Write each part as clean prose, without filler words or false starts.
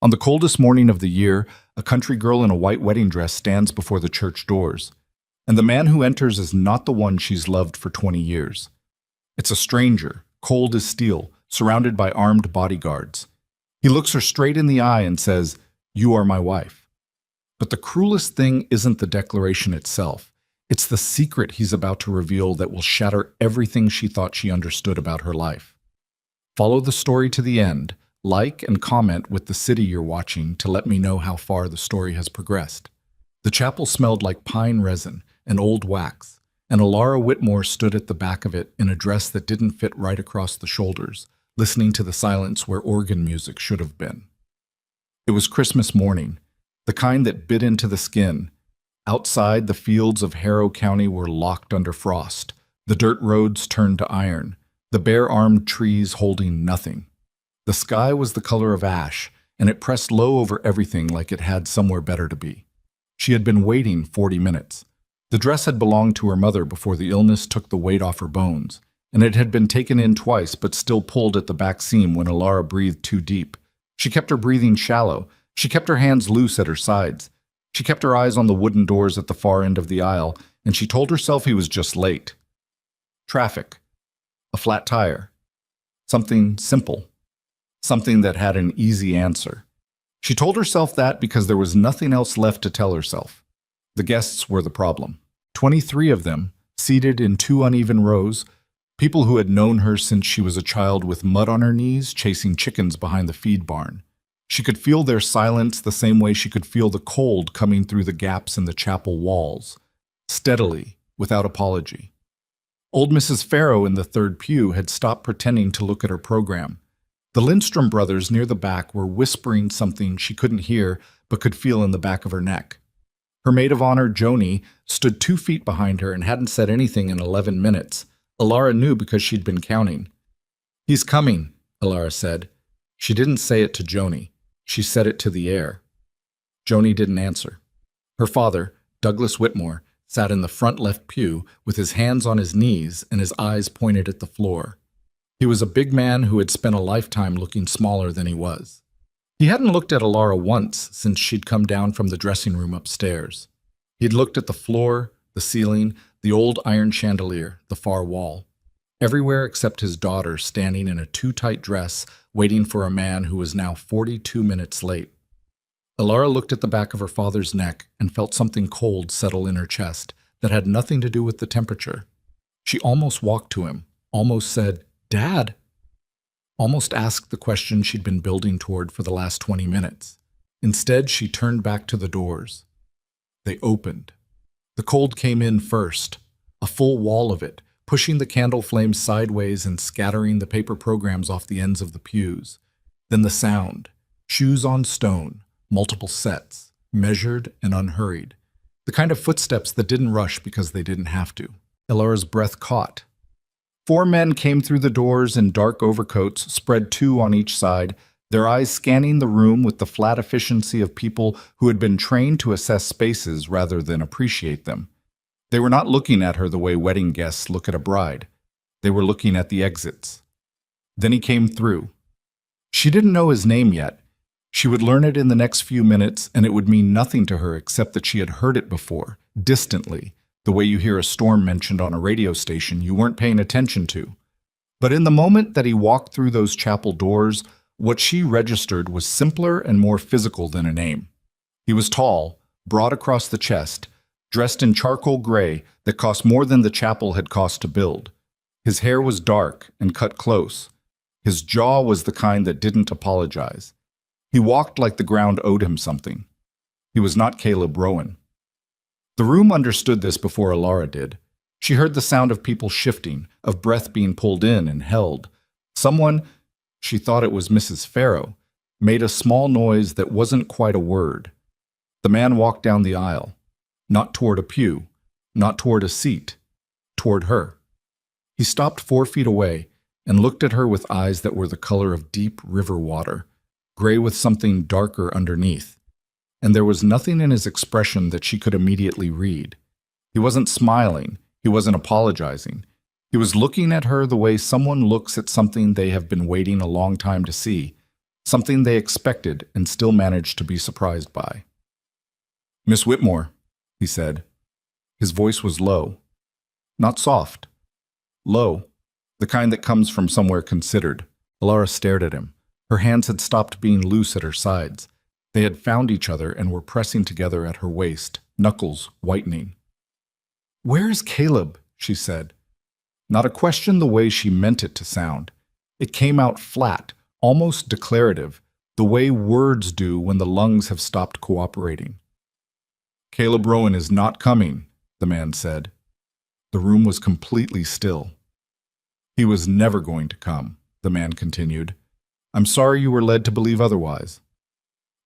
On the coldest morning of the year, a country girl in a white wedding dress stands before the church doors, and the man who enters is not the one she's loved for 20 years. It's a stranger, cold as steel, surrounded by armed bodyguards. He looks her straight in the eye and says, "You are my wife." But the cruelest thing isn't the declaration itself. It's the secret he's about to reveal that will shatter everything she thought she understood about her life. Follow the story to the end. Like and comment with the city you're watching to let me know how far the story has progressed. The chapel smelled like pine resin and old wax, and Alara Whitmore stood at the back of it in a dress that didn't fit right across the shoulders, listening to the silence where organ music should have been. It was Christmas morning, the kind that bit into the skin. Outside, the fields of Harrow County were locked under frost, the dirt roads turned to iron, the bare-armed trees holding nothing. The sky was the color of ash, and it pressed low over everything like it had somewhere better to be. She had been waiting 40 minutes. The dress had belonged to her mother before the illness took the weight off her bones, and it had been taken in twice but still pulled at the back seam when Alara breathed too deep. She kept her breathing shallow. She kept her hands loose at her sides. She kept her eyes on the wooden doors at the far end of the aisle, and she told herself he was just late. Traffic. A flat tire. Something simple. Something that had an easy answer. She told herself that because there was nothing else left to tell herself. The guests were the problem. 23 of them, seated in two uneven rows, people who had known her since she was a child with mud on her knees chasing chickens behind the feed barn. She could feel their silence the same way she could feel the cold coming through the gaps in the chapel walls, steadily, without apology. Old Mrs. Farrow in the third pew had stopped pretending to look at her program. The Lindstrom brothers near the back were whispering something she couldn't hear but could feel in the back of her neck. Her maid of honor, Joni, stood 2 feet behind her and hadn't said anything in 11 minutes. Alara knew because she'd been counting. "He's coming," Alara said. She didn't say it to Joni. She said it to the air. Joni didn't answer. Her father, Douglas Whitmore, sat in the front left pew with his hands on his knees and his eyes pointed at the floor. He was a big man who had spent a lifetime looking smaller than he was. He hadn't looked at Alara once since she'd come down from the dressing room upstairs. He'd looked at the floor, the ceiling, the old iron chandelier, the far wall. Everywhere except his daughter standing in a too-tight dress, waiting for a man who was now 42 minutes late. Alara looked at the back of her father's neck and felt something cold settle in her chest that had nothing to do with the temperature. She almost walked to him, almost said, "Dad," almost asked the question she'd been building toward for the last 20 minutes. Instead, she turned back to the doors. They opened. The cold came in first, a full wall of it, pushing the candle flames sideways and scattering the paper programs off the ends of the pews. Then the sound, shoes on stone, multiple sets, measured and unhurried. The kind of footsteps that didn't rush because they didn't have to. Alara's breath caught. 4 men came through the doors in dark overcoats, spread 2 on each side, their eyes scanning the room with the flat efficiency of people who had been trained to assess spaces rather than appreciate them. They were not looking at her the way wedding guests look at a bride. They were looking at the exits. Then he came through. She didn't know his name yet. She would learn it in the next few minutes, and it would mean nothing to her except that she had heard it before, distantly, the way you hear a storm mentioned on a radio station you weren't paying attention to. But in the moment that he walked through those chapel doors, what she registered was simpler and more physical than a name. He was tall, broad across the chest, dressed in charcoal gray that cost more than the chapel had cost to build. His hair was dark and cut close. His jaw was the kind that didn't apologize. He walked like the ground owed him something. He was not Caleb Rowan. The room understood this before Alara did. She heard the sound of people shifting, of breath being pulled in and held. Someone, she thought it was Mrs. Farrow, made a small noise that wasn't quite a word. The man walked down the aisle, not toward a pew, not toward a seat, toward her. He stopped 4 feet away and looked at her with eyes that were the color of deep river water, gray with something darker underneath. And there was nothing in his expression that she could immediately read. He wasn't smiling. He wasn't apologizing. He was looking at her the way someone looks at something they have been waiting a long time to see, something they expected and still managed to be surprised by. "Miss Whitmore," he said. His voice was low, not soft, low, the kind that comes from somewhere considered. Alara stared at him. Her hands had stopped being loose at her sides. They had found each other and were pressing together at her waist, knuckles whitening. "Where is Caleb?" she said. Not a question the way she meant it to sound. It came out flat, almost declarative, the way words do when the lungs have stopped cooperating. "Caleb Rowan is not coming," the man said. The room was completely still. "He was never going to come," the man continued. "I'm sorry you were led to believe otherwise."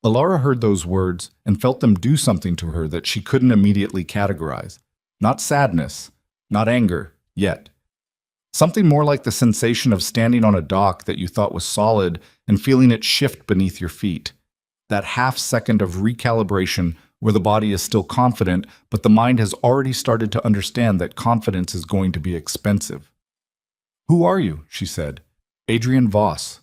Alara heard those words and felt them do something to her that she couldn't immediately categorize. Not sadness, not anger, yet. Something more like the sensation of standing on a dock that you thought was solid and feeling it shift beneath your feet. That half second of recalibration where the body is still confident, but the mind has already started to understand that confidence is going to be expensive. "Who are you?" she said. "Adrian Voss."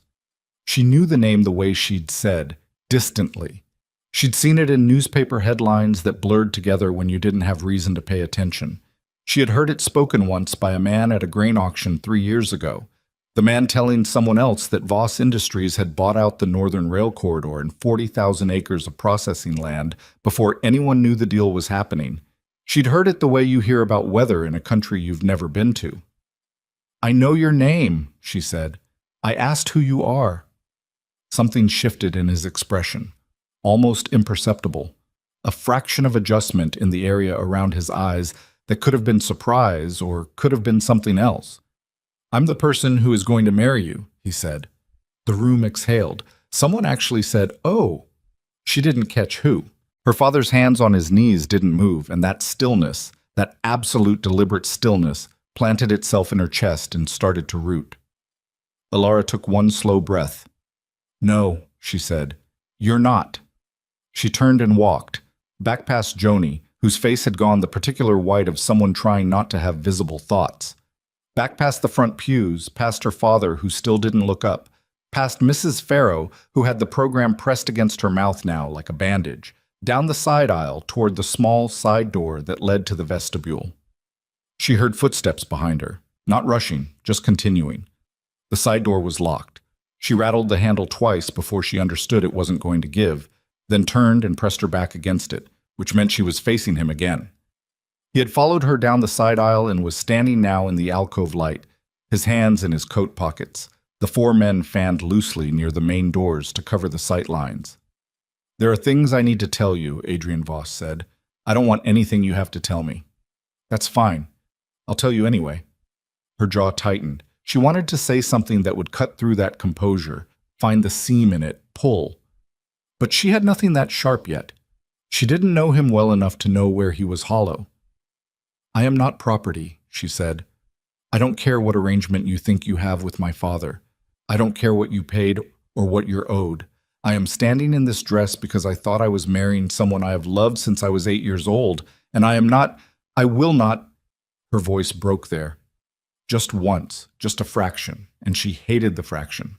She knew the name the way she'd said, distantly. She'd seen it in newspaper headlines that blurred together when you didn't have reason to pay attention. She had heard it spoken once by a man at a grain auction 3 years ago, the man telling someone else that Voss Industries had bought out the Northern Rail Corridor and 40,000 acres of processing land before anyone knew the deal was happening. She'd heard it the way you hear about weather in a country you've never been to. "I know your name," she said. "I asked who you are." Something shifted in his expression, almost imperceptible, a fraction of adjustment in the area around his eyes that could have been surprise or could have been something else. "I'm the person who is going to marry you," he said. The room exhaled. Someone actually said, "Oh." She didn't catch who. Her father's hands on his knees didn't move, and that stillness, that absolute deliberate stillness, planted itself in her chest and started to root. Alara took one slow breath. "No," she said. "You're not." She turned and walked, back past Joni, whose face had gone the particular white of someone trying not to have visible thoughts. Back past the front pews, past her father, who still didn't look up, past Mrs. Farrow, who had the program pressed against her mouth now like a bandage, down the side aisle toward the small side door that led to the vestibule. She heard footsteps behind her, not rushing, just continuing. The side door was locked. She rattled the handle twice before she understood it wasn't going to give, then turned and pressed her back against it, which meant she was facing him again. He had followed her down the side aisle and was standing now in the alcove light, his hands in his coat pockets, the 4 men fanned loosely near the main doors to cover the sight lines. "There are things I need to tell you," Adrian Voss said. "I don't want anything you have to tell me." "That's fine. I'll tell you anyway." Her jaw tightened. She wanted to say something that would cut through that composure, find the seam in it, pull. But she had nothing that sharp yet. She didn't know him well enough to know where he was hollow. "I am not property," she said. "I don't care what arrangement you think you have with my father. I don't care what you paid or what you're owed. I am standing in this dress because I thought I was marrying someone I have loved since I was 8 years old, and I will not." Her voice broke there. Just once, just a fraction, and she hated the fraction.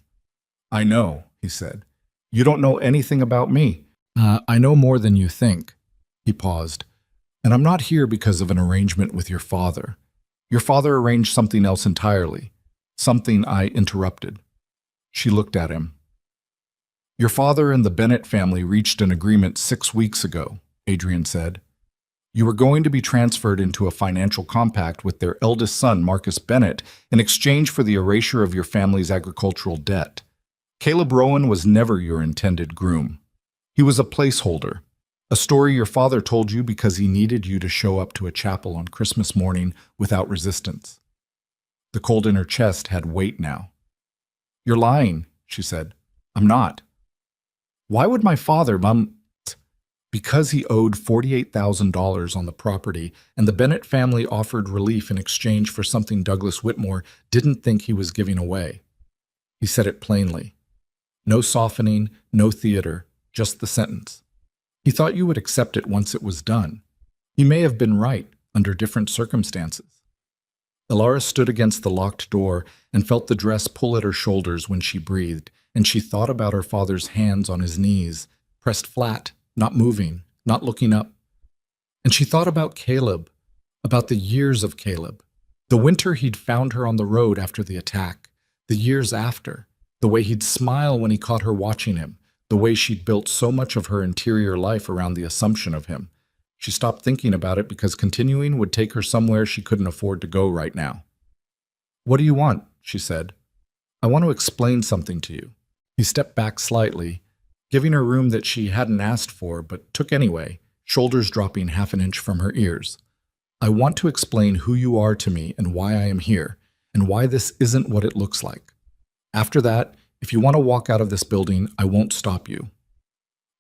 "I know," he said. "You don't know anything about me." I know more than you think." He paused. "And I'm not here because of an arrangement with your father. Your father arranged something else entirely. Something I interrupted." She looked at him. "Your father and the Bennett family reached an agreement 6 weeks ago," Adrian said. "You were going to be transferred into a financial compact with their eldest son, Marcus Bennett, in exchange for the erasure of your family's agricultural debt. Caleb Rowan was never your intended groom. He was a placeholder, a story your father told you because he needed you to show up to a chapel on Christmas morning without resistance." The cold in her chest had weight now. "You're lying," she said. "I'm not." "Why would my father, Mum—" "Because he owed $48,000 on the property, and the Bennett family offered relief in exchange for something Douglas Whitmore didn't think he was giving away." He said it plainly. No softening, no theater, just the sentence. He thought you would accept it once it was done. He may have been right, under different circumstances. Alara stood against the locked door and felt the dress pull at her shoulders when she breathed, and she thought about her father's hands on his knees, pressed flat, not moving, not looking up. And she thought about Caleb, about the years of Caleb, the winter he'd found her on the road after the attack, the years after, the way he'd smile when he caught her watching him, the way she'd built so much of her interior life around the assumption of him. She stopped thinking about it because continuing would take her somewhere she couldn't afford to go right now. "What do you want?" she said. "I want to explain something to you." He stepped back slightly, giving her room that she hadn't asked for but took anyway, shoulders dropping half an inch from her ears. "I want to explain who you are to me and why I am here, and why this isn't what it looks like. After that, if you want to walk out of this building, I won't stop you."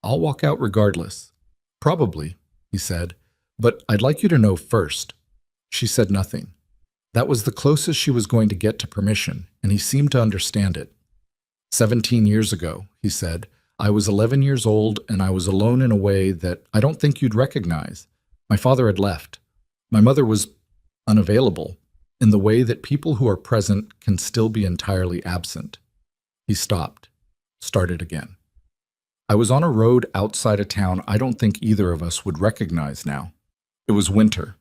"I'll walk out regardless." "Probably," he said, "but I'd like you to know first." She said nothing. That was the closest she was going to get to permission, and he seemed to understand it. 17 years ago, he said, I was 11 years old, and I was alone in a way that I don't think you'd recognize. My father had left. My mother was unavailable, in the way that people who are present can still be entirely absent. He stopped, started again. I was on a road outside a town I don't think either of us would recognize now. It was winter.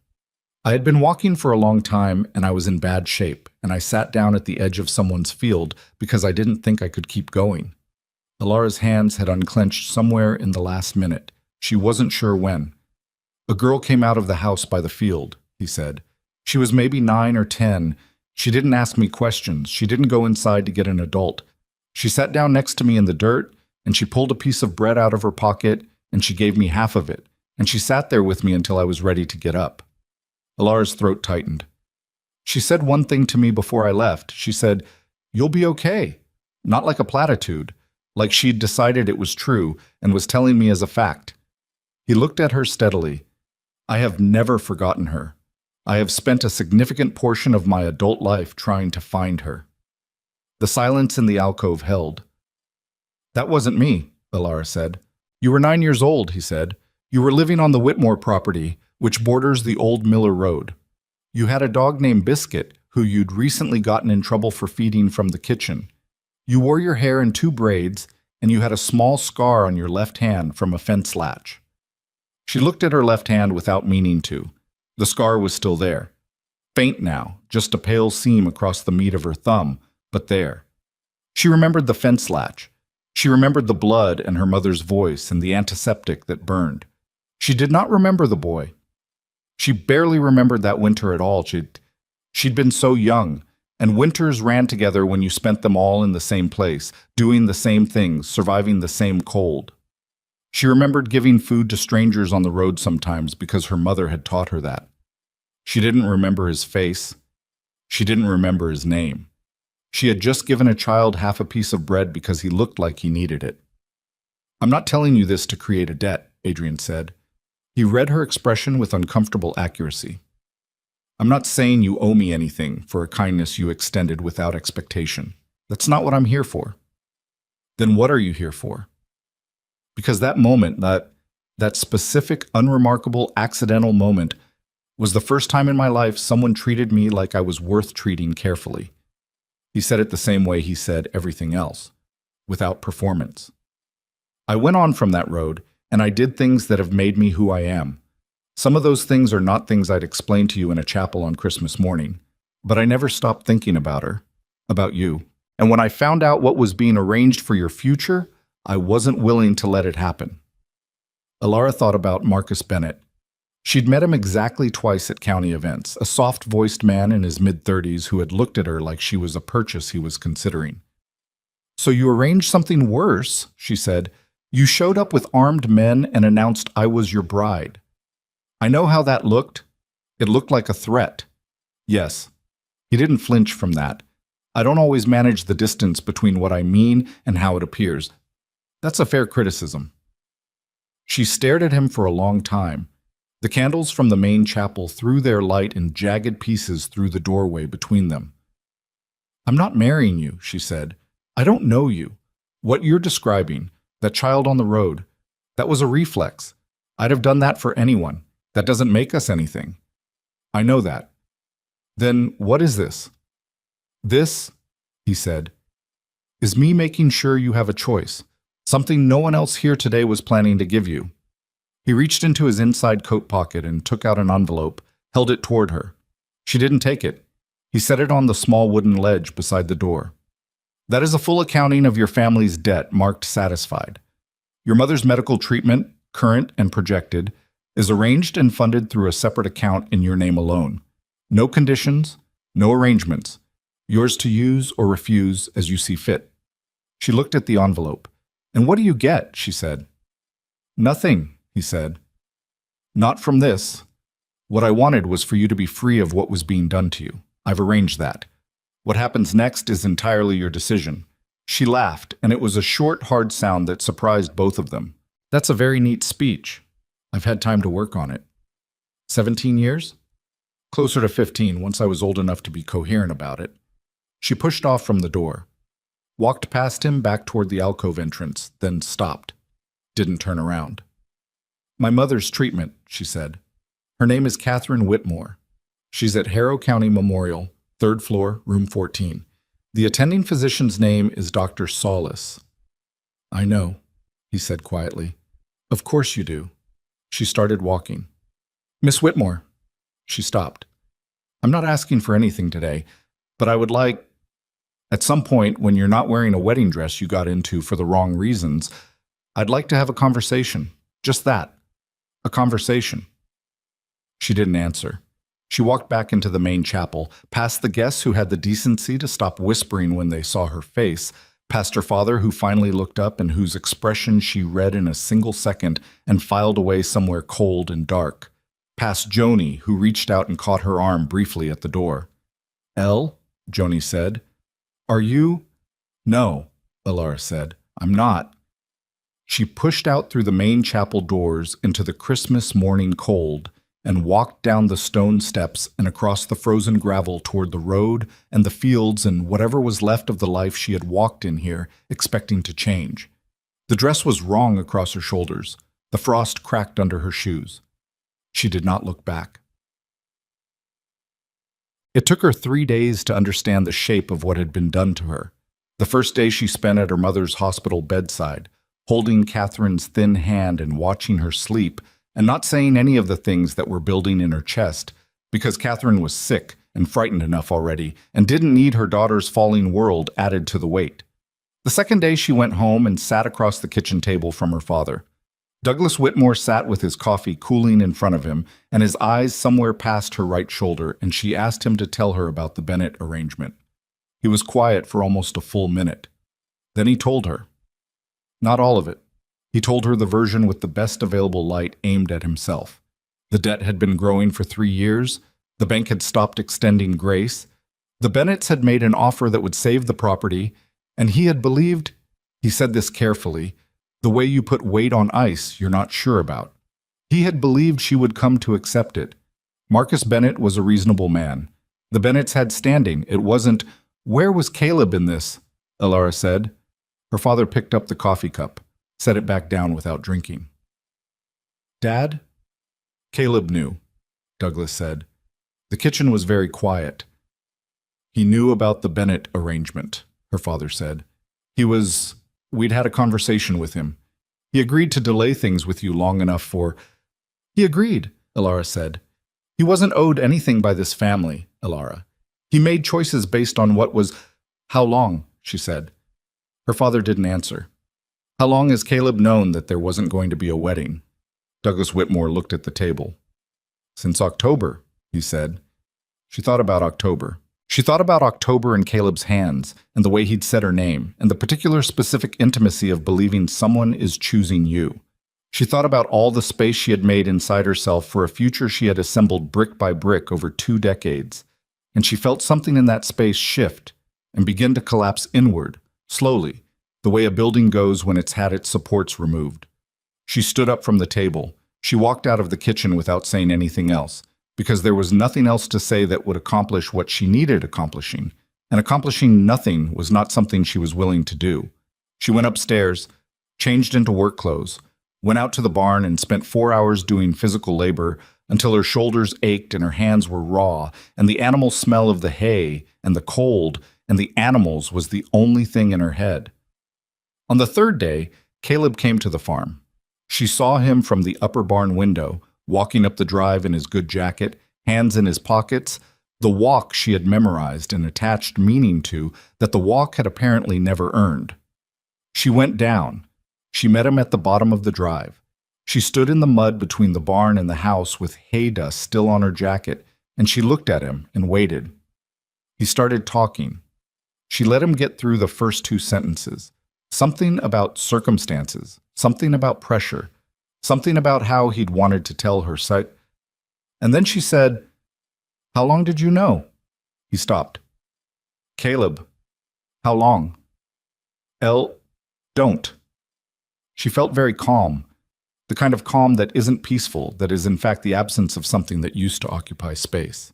I had been walking for a long time, and I was in bad shape, and I sat down at the edge of someone's field because I didn't think I could keep going. Alara's hands had unclenched somewhere in the last minute. She wasn't sure when. "A girl came out of the house by the field," he said. "She was maybe 9 or 10. She didn't ask me questions. She didn't go inside to get an adult. She sat down next to me in the dirt, and she pulled a piece of bread out of her pocket, and she gave me half of it, and she sat there with me until I was ready to get up." Alara's throat tightened. "She said one thing to me before I left. She said, 'You'll be okay.' Not like a platitude, like she'd decided it was true and was telling me as a fact." He looked at her steadily. "I have never forgotten her. I have spent a significant portion of my adult life trying to find her." The silence in the alcove held. "That wasn't me," Alara said. "You were 9 years old," he said. "You were living on the Whitmore property, which borders the old Miller Road. You had a dog named Biscuit, who you'd recently gotten in trouble for feeding from the kitchen. You wore your hair in 2 braids, and you had a small scar on your left hand from a fence latch." She looked at her left hand without meaning to. The scar was still there. Faint now, just a pale seam across the meat of her thumb, but there. She remembered the fence latch. She remembered the blood and her mother's voice and the antiseptic that burned. She did not remember the boy. She barely remembered that winter at all. She'd been so young, and winters ran together when you spent them all in the same place, doing the same things, surviving the same cold. She remembered giving food to strangers on the road sometimes because her mother had taught her that. She didn't remember his face. She didn't remember his name. She had just given a child half a piece of bread because he looked like he needed it. "I'm not telling you this to create a debt," Adrian said. He read her expression with uncomfortable accuracy. "I'm not saying you owe me anything for a kindness you extended without expectation. That's not what I'm here for." "Then what are you here for?" "Because that moment, that specific, unremarkable, accidental moment, was the first time in my life someone treated me like I was worth treating carefully." He said it the same way he said everything else, without performance. "I went on from that road, and I did things that have made me who I am. Some of those things are not things I'd explain to you in a chapel on Christmas morning, but I never stopped thinking about her, about you. And when I found out what was being arranged for your future, I wasn't willing to let it happen." Alara thought about Marcus Bennett. She'd met him exactly twice at county events, a soft-voiced man in his mid-30s who had looked at her like she was a purchase he was considering. "So you arranged something worse," she said. "You showed up with armed men and announced I was your bride. I know how that looked. It looked like a threat." "Yes." He didn't flinch from that. "I don't always manage the distance between what I mean and how it appears. That's a fair criticism." She stared at him for a long time. The candles from the main chapel threw their light in jagged pieces through the doorway between them. "I'm not marrying you," she said. "I don't know you. What you're describing, that child on the road, that was a reflex. I'd have done that for anyone. That doesn't make us anything." "I know that." "Then what is this?" "This," he said. is me making sure you have a choice, something no one else here today was planning to give you. He reached into his inside coat pocket and took out an envelope, held it toward her. She didn't take it. He set it on the small wooden ledge beside the door. That is a full accounting of your family's debt, marked satisfied. Your mother's medical treatment, current and projected, is arranged and funded through a separate account in your name alone. No conditions, no arrangements. Yours to use or refuse as you see fit. She looked at the envelope. And what do you get? She said. Nothing, he said. Not from this. What I wanted was for you to be free of what was being done to you. I've arranged that. What happens next is entirely your decision. She laughed, and it was a short, hard sound that surprised both of them. That's a very neat speech. I've had time to work on it. 17 years? Closer to 15, once I was old enough to be coherent about it. She pushed off from the door, walked past him back toward the alcove entrance, then stopped. Didn't turn around. My mother's treatment, she said. Her name is Catherine Whitmore. She's at Harrow County Memorial, 3rd floor, room 14. The attending physician's name is Dr. Solace. I know, he said quietly. Of course you do. She started walking. Miss Whitmore. She stopped. I'm not asking for anything today, but I would like, at some point when you're not wearing a wedding dress you got into for the wrong reasons, I'd like to have a conversation. Just that. A conversation. She didn't answer. She walked back into the main chapel, past the guests who had the decency to stop whispering when they saw her face, past her father who finally looked up and whose expression she read in a single second and filed away somewhere cold and dark, past Joni who reached out and caught her arm briefly at the door. Elle, Joni said. Are you? No, Alara said. I'm not. She pushed out through the main chapel doors into the Christmas morning cold and walked down the stone steps and across the frozen gravel toward the road and the fields and whatever was left of the life she had walked in here, expecting to change. The dress was wrong across her shoulders. The frost cracked under her shoes. She did not look back. It took her 3 days to understand the shape of what had been done to her. The first day she spent at her mother's hospital bedside, holding Catherine's thin hand and watching her sleep, and not saying any of the things that were building in her chest, because Catherine was sick and frightened enough already, and didn't need her daughter's falling world added to the weight. The second day she went home and sat across the kitchen table from her father. Douglas Whitmore sat with his coffee cooling in front of him, and his eyes somewhere past her right shoulder, and she asked him to tell her about the Bennett arrangement. He was quiet for almost a full minute. Then he told her. Not all of it. He told her the version with the best available light aimed at himself. The debt had been growing for 3 years. The bank had stopped extending grace. The Bennetts had made an offer that would save the property, and he had believed, he said this carefully, the way you put weight on ice you're not sure about. He had believed she would come to accept it. Marcus Bennett was a reasonable man. The Bennetts had standing. It wasn't, where was Caleb in this? Alara said. Her father picked up the coffee cup, set it back down without drinking. Dad? Caleb knew, Douglas said. The kitchen was very quiet. He knew about the Bennett arrangement, her father said. We'd had a conversation with him. He agreed to delay things with you long enough for... He agreed, Alara said. He wasn't owed anything by this family, Alara. He made choices based on what was... How long, she said. Her father didn't answer. How long has Caleb known that there wasn't going to be a wedding? Douglas Whitmore looked at the table. Since October, he said. She thought about October. She thought about October in Caleb's hands, and the way he'd said her name, and the particular specific intimacy of believing someone is choosing you. She thought about all the space she had made inside herself for a future she had assembled brick by brick over 2 decades, and she felt something in that space shift and begin to collapse inward, slowly, the way a building goes when it's had its supports removed. She stood up from the table. She walked out of the kitchen without saying anything else, because there was nothing else to say that would accomplish what she needed accomplishing, and accomplishing nothing was not something she was willing to do. She went upstairs, changed into work clothes, went out to the barn and spent 4 hours doing physical labor until her shoulders ached and her hands were raw, and the animal smell of the hay and the cold and the animals was the only thing in her head. On the third day, Caleb came to the farm. She saw him from the upper barn window, walking up the drive in his good jacket, hands in his pockets, the walk she had memorized and attached meaning to that the walk had apparently never earned. She went down. She met him at the bottom of the drive. She stood in the mud between the barn and the house with hay dust still on her jacket, and she looked at him and waited. He started talking. She let him get through the first two sentences. Something about circumstances, something about pressure, something about how he'd wanted to tell her. And then she said, "How long did you know?" He stopped. "Caleb, how long?" Don't. She felt very calm, the kind of calm that isn't peaceful, that is in fact the absence of something that used to occupy space.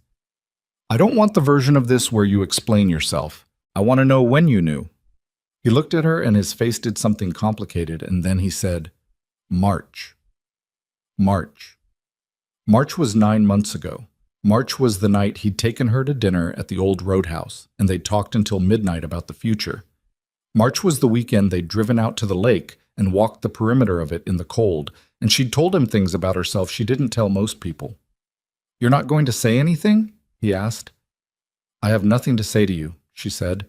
"I don't want the version of this where you explain yourself. I want to know when you knew." He looked at her and his face did something complicated, and then he said, "March. March. March was 9 months ago. March was the night he'd taken her to dinner at the old roadhouse, and they'd talked until midnight about the future. March was the weekend they'd driven out to the lake and walked the perimeter of it in the cold, and she'd told him things about herself she didn't tell most people. "You're not going to say anything?" he asked. "I have nothing to say to you," she said.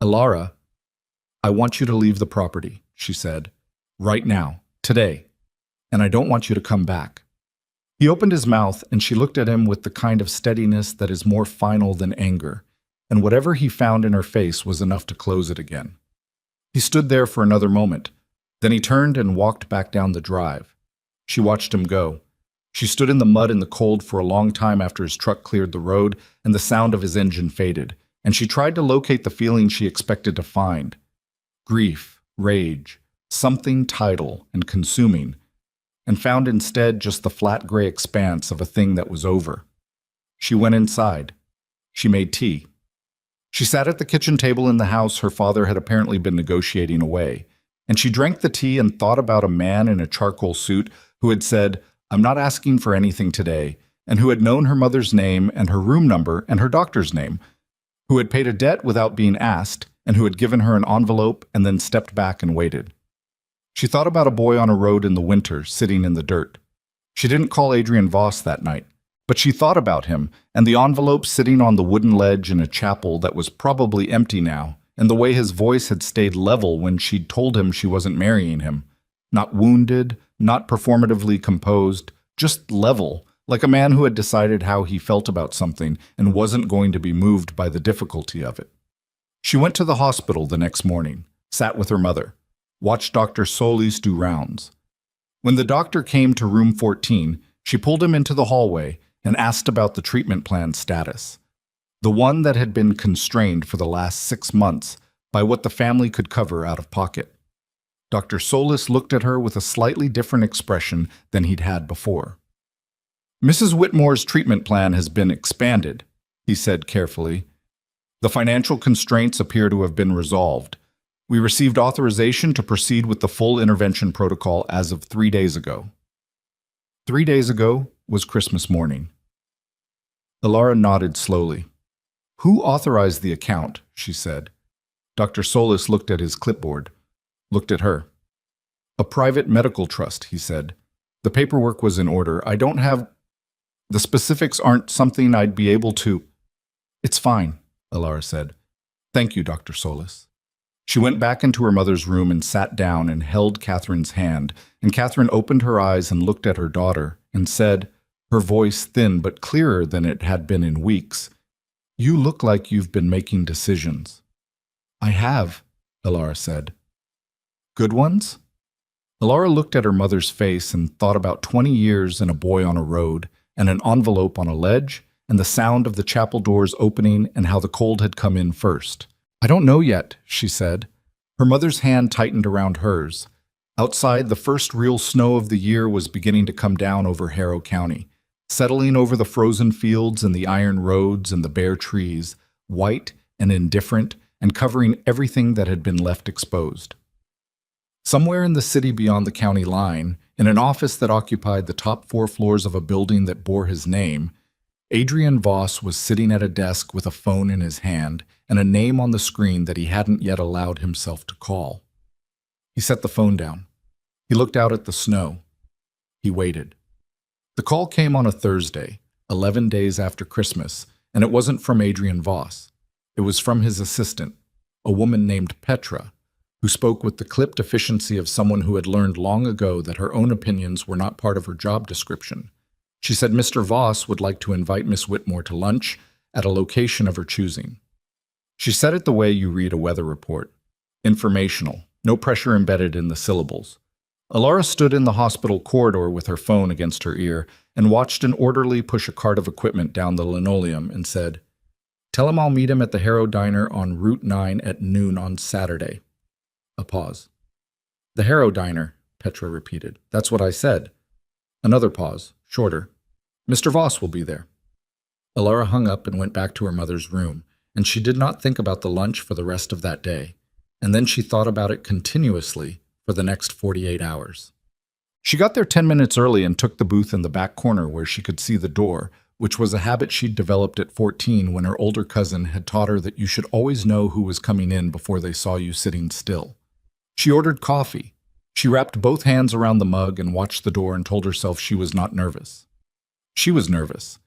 "Alara, I want you to leave the property," she said. "Right now, today. And I don't want you to come back." He opened his mouth, and she looked at him with the kind of steadiness that is more final than anger, and whatever he found in her face was enough to close it again. He stood there for another moment. Then he turned and walked back down the drive. She watched him go. She stood in the mud and the cold for a long time after his truck cleared the road and the sound of his engine faded, and she tried to locate the feeling she expected to find. Grief, rage, something tidal and consuming, and found instead just the flat gray expanse of a thing that was over. She went inside. She made tea. She sat at the kitchen table in the house her father had apparently been negotiating away, and she drank the tea and thought about a man in a charcoal suit who had said, "I'm not asking for anything today," and who had known her mother's name and her room number and her doctor's name, who had paid a debt without being asked, and who had given her an envelope and then stepped back and waited. She thought about a boy on a road in the winter, sitting in the dirt. She didn't call Adrian Voss that night, but she thought about him and the envelope sitting on the wooden ledge in a chapel that was probably empty now, and the way his voice had stayed level when she'd told him she wasn't marrying him. Not wounded, not performatively composed, just level, like a man who had decided how he felt about something and wasn't going to be moved by the difficulty of it. She went to the hospital the next morning, sat with her mother, watched Dr. Solis do rounds. When the doctor came to room 14, she pulled him into the hallway and asked about the treatment plan status, the one that had been constrained for the last 6 months by what the family could cover out of pocket. Dr. Solis looked at her with a slightly different expression than he'd had before. "Mrs. Whitmore's treatment plan has been expanded," he said carefully. "The financial constraints appear to have been resolved. We received authorization to proceed with the full intervention protocol as of 3 days ago." 3 days ago was Christmas morning. Alara nodded slowly. "Who authorized the account?" she said. Dr. Solis looked at his clipboard, looked at her. "A private medical trust," he said. "The paperwork was in order. I don't have... The specifics aren't something I'd be able to..." "It's fine," Alara said. "Thank you, Dr. Solis." She went back into her mother's room and sat down and held Catherine's hand, and Catherine opened her eyes and looked at her daughter and said, her voice thin but clearer than it had been in weeks, "You look like you've been making decisions." "I have," Alara said. "Good ones?" Alara looked at her mother's face and thought about 20 years and a boy on a road, and an envelope on a ledge, and the sound of the chapel doors opening and how the cold had come in first. "I don't know yet," she said. Her mother's hand tightened around hers. Outside, the first real snow of the year was beginning to come down over Harrow County, settling over the frozen fields and the iron roads and the bare trees, white and indifferent, and covering everything that had been left exposed. Somewhere in the city beyond the county line, in an office that occupied the top 4 floors of a building that bore his name, Adrian Voss was sitting at a desk with a phone in his hand and a name on the screen that he hadn't yet allowed himself to call. He set the phone down. He looked out at the snow. He waited. The call came on a Thursday, 11 days after Christmas, and it wasn't from Adrian Voss. It was from his assistant, a woman named Petra, who spoke with the clipped efficiency of someone who had learned long ago that her own opinions were not part of her job description. She said Mr. Voss would like to invite Miss Whitmore to lunch at a location of her choosing. She said it the way you read a weather report. Informational, no pressure embedded in the syllables. Alara stood in the hospital corridor with her phone against her ear and watched an orderly push a cart of equipment down the linoleum and said, "Tell him I'll meet him at the Harrow Diner on Route 9 at noon on Saturday." A pause. "The Harrow Diner," Petra repeated. "That's what I said." Another pause, shorter. "Mr. Voss will be there." Alara hung up and went back to her mother's room, and she did not think about the lunch for the rest of that day. And then she thought about it continuously for the next 48 hours. She got there 10 minutes early and took the booth in the back corner where she could see the door, which was a habit she'd developed at 14 when her older cousin had taught her that you should always know who was coming in before they saw you sitting still. She ordered coffee. She wrapped both hands around the mug and watched the door and told herself she was not nervous. She was nervous.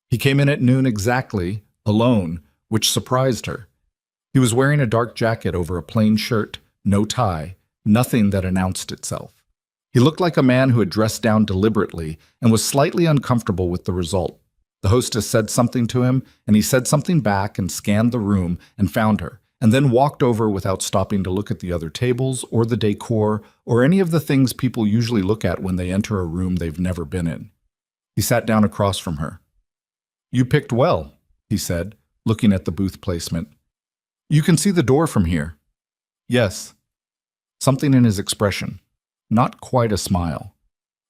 He came in at noon exactly, alone, which surprised her. He was wearing a dark jacket over a plain shirt, no tie, nothing that announced itself. He looked like a man who had dressed down deliberately and was slightly uncomfortable with the result. The hostess said something to him, and he said something back and scanned the room and found her, and then walked over without stopping to look at the other tables or the decor or any of the things people usually look at when they enter a room they've never been in. He sat down across from her. "You picked well," he said, looking at the booth placement. "You can see the door from here." "Yes." Something in his expression. Not quite a smile.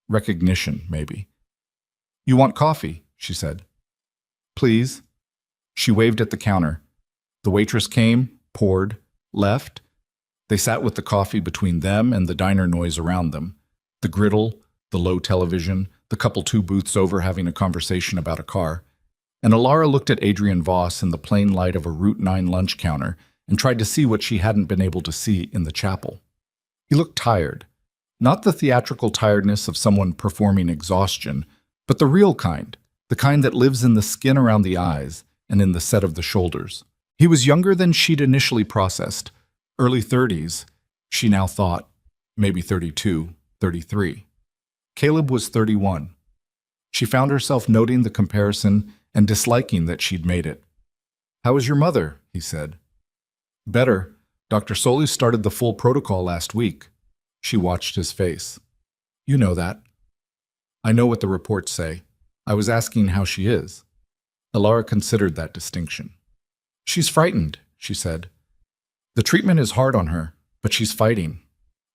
Recognition, maybe. "You want coffee?" she said. "Please." She waved at the counter. The waitress came, poured, left. They sat with the coffee between them and the diner noise around them. The griddle, the low television, the couple 2 booths over having a conversation about a car. And Alara looked at Adrian Voss in the plain light of a Route 9 lunch counter and tried to see what she hadn't been able to see in the chapel. He looked tired. Not the theatrical tiredness of someone performing exhaustion, but the real kind, the kind that lives in the skin around the eyes and in the set of the shoulders. He was younger than she'd initially processed, early 30s, she now thought, maybe 32, 33. Caleb was 31. She found herself noting the comparison and disliking that she'd made it. "How is your mother?" he said. "Better. Dr. Solis started the full protocol last week." She watched his face. "You know that." "I know what the reports say. I was asking how she is." Alara considered that distinction. "She's frightened," she said. "The treatment is hard on her, but she's fighting."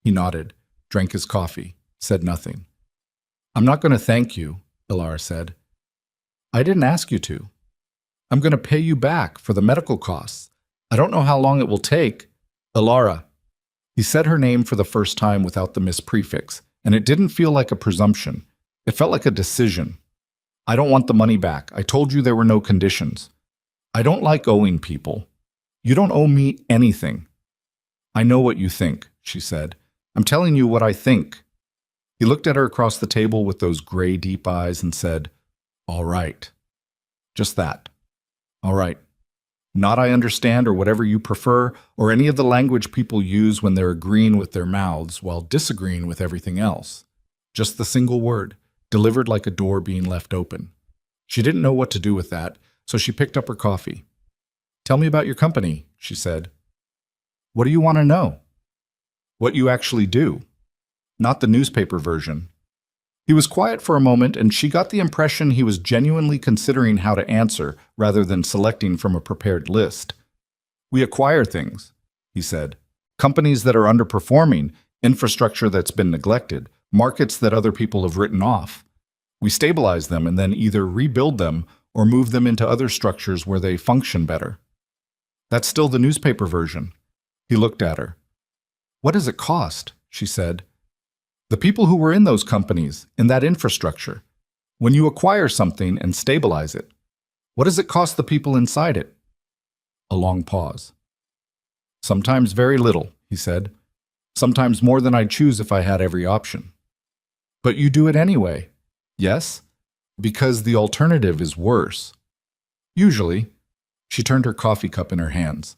He nodded, drank his coffee, said nothing. "I'm not going to thank you," Alara said. "I didn't ask you to. I'm going to pay you back for the medical costs. I don't know how long it will take." "Alara." He said her name for the first time without the misprefix, and it didn't feel like a presumption. It felt like a decision. "I don't want the money back. I told you there were no conditions. I don't like owing people. You don't owe me anything." "I know what you think," she said. "I'm telling you what I think." He looked at her across the table with those gray, deep eyes and said, "All right." Just that. "All right. Not I understand or whatever you prefer or any of the language people use when they're agreeing with their mouths while disagreeing with everything else. Just the single word, delivered like a door being left open." She didn't know what to do with that, so she picked up her coffee. "Tell me about your company," she said. "What do you want to know?" "What you actually do. Not the newspaper version." He was quiet for a moment, and she got the impression he was genuinely considering how to answer rather than selecting from a prepared list. "We acquire things," he said. "Companies that are underperforming, infrastructure that's been neglected, markets that other people have written off. We stabilize them and then either rebuild them or move them into other structures where they function better." "That's still the newspaper version." He looked at her. "What does it cost?" she said. "The people who were in those companies, in that infrastructure. When you acquire something and stabilize it, What does it cost the people inside it? A long pause. Sometimes very little, he said. Sometimes more than I'd choose if I had every option. But you do it anyway. Yes? Because the alternative is worse. Usually. She turned her coffee cup in her hands.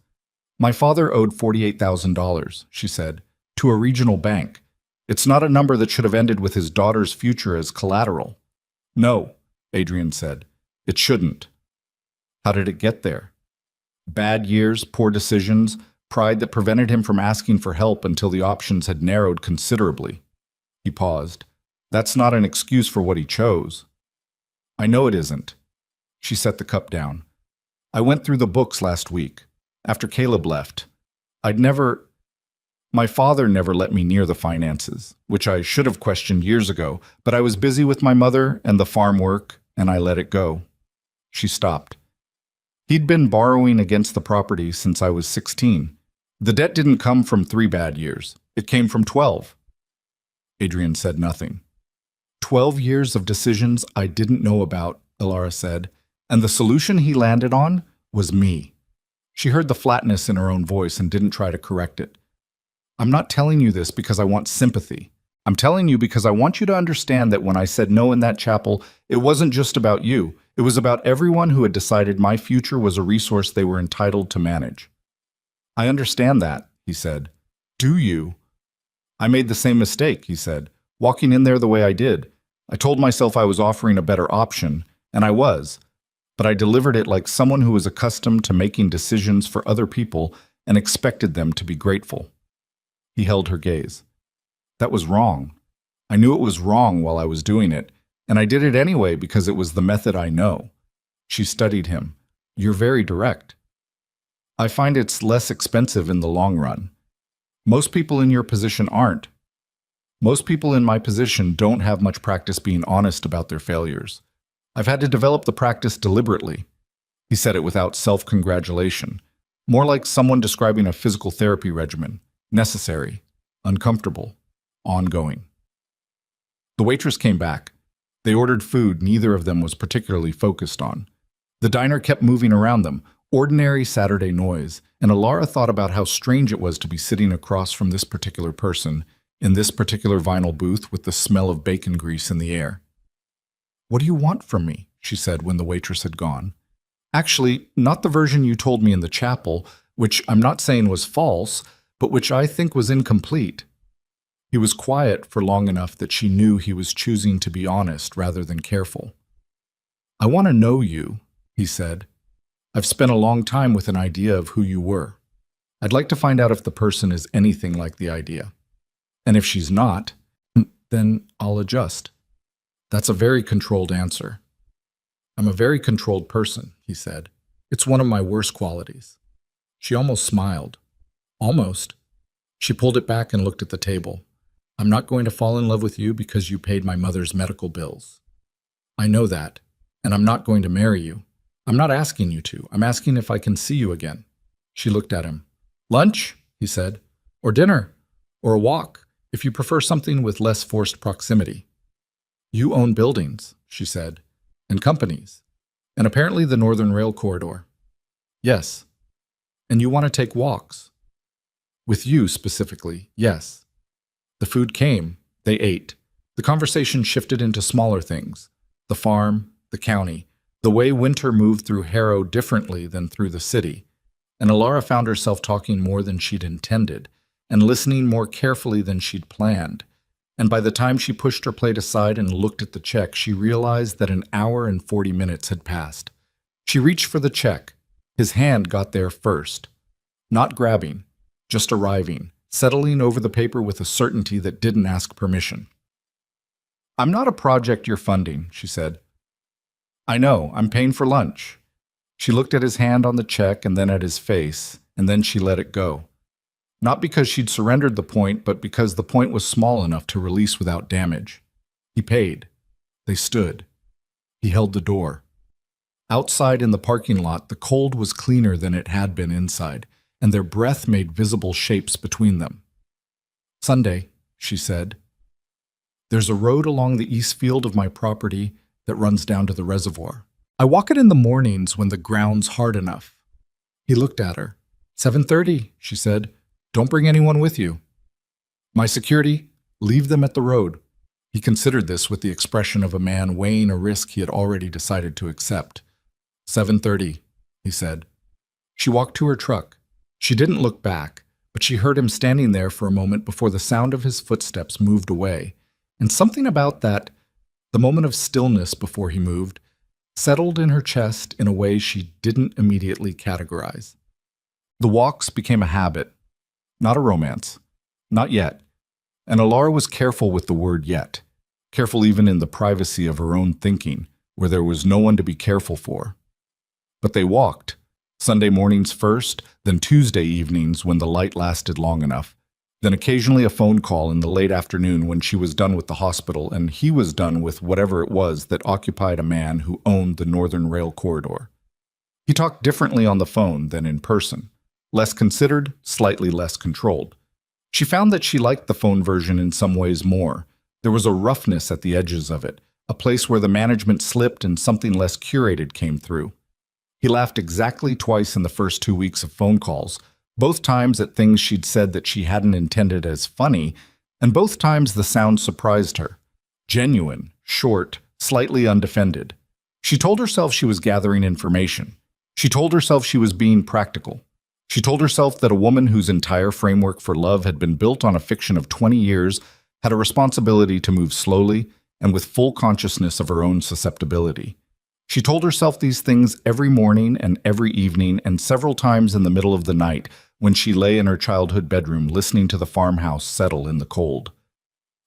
My father owed $48,000, she said, to a regional bank. It's not a number that should have ended with his daughter's future as collateral. No, Adrian said. It shouldn't. How did it get there? Bad years, poor decisions, pride that prevented him from asking for help until the options had narrowed considerably. He paused. That's not an excuse for what he chose. I know it isn't. She set the cup down. I went through the books last week, after Caleb left. My father never let me near the finances, which I should have questioned years ago, but I was busy with my mother and the farm work, and I let it go. She stopped. He'd been borrowing against the property since I was 16. The debt didn't come from 3 bad years. It came from 12. Adrian said nothing. 12 years of decisions I didn't know about, Ilara said, and the solution he landed on was me. She heard the flatness in her own voice and didn't try to correct it. I'm not telling you this because I want sympathy. I'm telling you because I want you to understand that when I said no in that chapel, it wasn't just about you. It was about everyone who had decided my future was a resource they were entitled to manage. I understand that, he said. Do you? I made the same mistake, he said, walking in there the way I did. I told myself I was offering a better option, and I was. But I delivered it like someone who was accustomed to making decisions for other people and expected them to be grateful. He held her gaze. That was wrong. I knew it was wrong while I was doing it, and I did it anyway because it was the method I know. She studied him. You're very direct. I find it's less expensive in the long run. Most people in your position aren't. Most people in my position don't have much practice being honest about their failures. I've had to develop the practice deliberately. He said it without self-congratulation, more like someone describing a physical therapy regimen. Necessary, uncomfortable, ongoing. The waitress came back. They ordered food neither of them was particularly focused on. The diner kept moving around them, ordinary Saturday noise, and Ilara thought about how strange it was to be sitting across from this particular person, in this particular vinyl booth with the smell of bacon grease in the air. What do you want from me? She said when the waitress had gone. Actually, not the version you told me in the chapel, which I'm not saying was false, but which I think was incomplete. He was quiet for long enough that she knew he was choosing to be honest rather than careful. I want to know you, he said. I've spent a long time with an idea of who you were. I'd like to find out if the person is anything like the idea. And if she's not, then I'll adjust. That's a very controlled answer. I'm a very controlled person, he said. It's one of my worst qualities. She almost smiled. Almost. She pulled it back and looked at the table. I'm not going to fall in love with you because you paid my mother's medical bills. I know that, and I'm not going to marry you. I'm not asking you to. I'm asking if I can see you again. She looked at him. Lunch, he said, or dinner, or a walk, if you prefer something with less forced proximity. You own buildings, she said, and companies, and apparently the Northern Rail Corridor. Yes. And you want to take walks. With you specifically, yes. The food came, they ate. The conversation shifted into smaller things. The farm, the county, the way winter moved through Harrow differently than through the city. And Ilara found herself talking more than she'd intended, and listening more carefully than she'd planned. And by the time she pushed her plate aside and looked at the check, she realized that an hour and 40 minutes had passed. She reached for the check. His hand got there first. Not grabbing, just arriving, settling over the paper with a certainty that didn't ask permission. I'm not a project you're funding, she said. I know, I'm paying for lunch. She looked at his hand on the check and then at his face, and then she let it go. Not because she'd surrendered the point, but because the point was small enough to release without damage. He paid. They stood. He held the door. Outside in the parking lot, the cold was cleaner than it had been inside, and their breath made visible shapes between them. Sunday, she said. There's a road along the east field of my property that runs down to the reservoir. I walk it in the mornings when the ground's hard enough. He looked at her. 7:30, she said. Don't bring anyone with you. My security, leave them at the road. He considered this with the expression of a man weighing a risk he had already decided to accept. 7:30, he said. She walked to her truck. She didn't look back, but she heard him standing there for a moment before the sound of his footsteps moved away, and something about that, the moment of stillness before he moved, settled in her chest in a way she didn't immediately categorize. The walks became a habit, not a romance. Not yet. And Alara was careful with the word yet, careful even in the privacy of her own thinking, where there was no one to be careful for. But they walked, Sunday mornings first, then Tuesday evenings when the light lasted long enough, then occasionally a phone call in the late afternoon when she was done with the hospital and he was done with whatever it was that occupied a man who owned the Northern Rail corridor. He talked differently on the phone than in person, less considered, slightly less controlled. She found that she liked the phone version in some ways more. There was a roughness at the edges of it, a place where the management slipped and something less curated came through. He laughed exactly twice in the first 2 weeks of phone calls, both times at things she'd said that she hadn't intended as funny, and both times the sound surprised her. Genuine, short, slightly undefended. She told herself she was gathering information. She told herself she was being practical. She told herself that a woman whose entire framework for love had been built on a fiction of 20 years had a responsibility to move slowly and with full consciousness of her own susceptibility. She told herself these things every morning and every evening and several times in the middle of the night when she lay in her childhood bedroom listening to the farmhouse settle in the cold.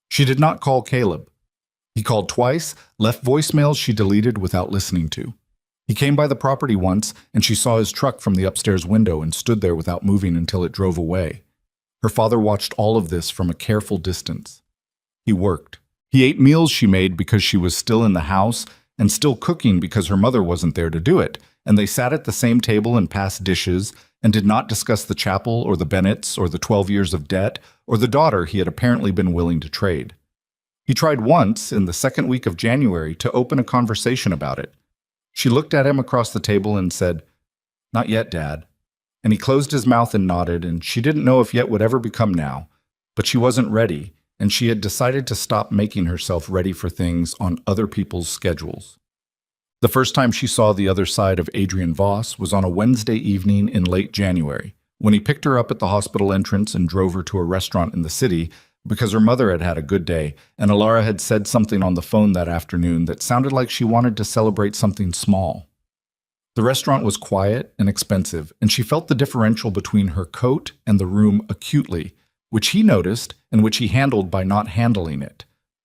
She did not call Caleb. He called twice, left voicemails she deleted without listening to. He came by the property once, and she saw his truck from the upstairs window and stood there without moving until it drove away. Her father watched all of this from a careful distance. He worked. He ate meals she made because she was still in the house and still cooking because her mother wasn't there to do it, and they sat at the same table and passed dishes and did not discuss the chapel or the Bennetts or the 12 years of debt or the daughter he had apparently been willing to trade. He tried once, in the second week of January, to open a conversation about it. She looked at him across the table and said, "Not yet, Dad." And he closed his mouth and nodded, and she didn't know if yet would ever become now, but she wasn't ready, and she had decided to stop making herself ready for things on other people's schedules. The first time she saw the other side of Adrian Voss was on a Wednesday evening in late January, when he picked her up at the hospital entrance and drove her to a restaurant in the city because her mother had had a good day, and Alara had said something on the phone that afternoon that sounded like she wanted to celebrate something small. The restaurant was quiet and expensive, and she felt the differential between her coat and the room acutely, which he noticed and which he handled by not handling it,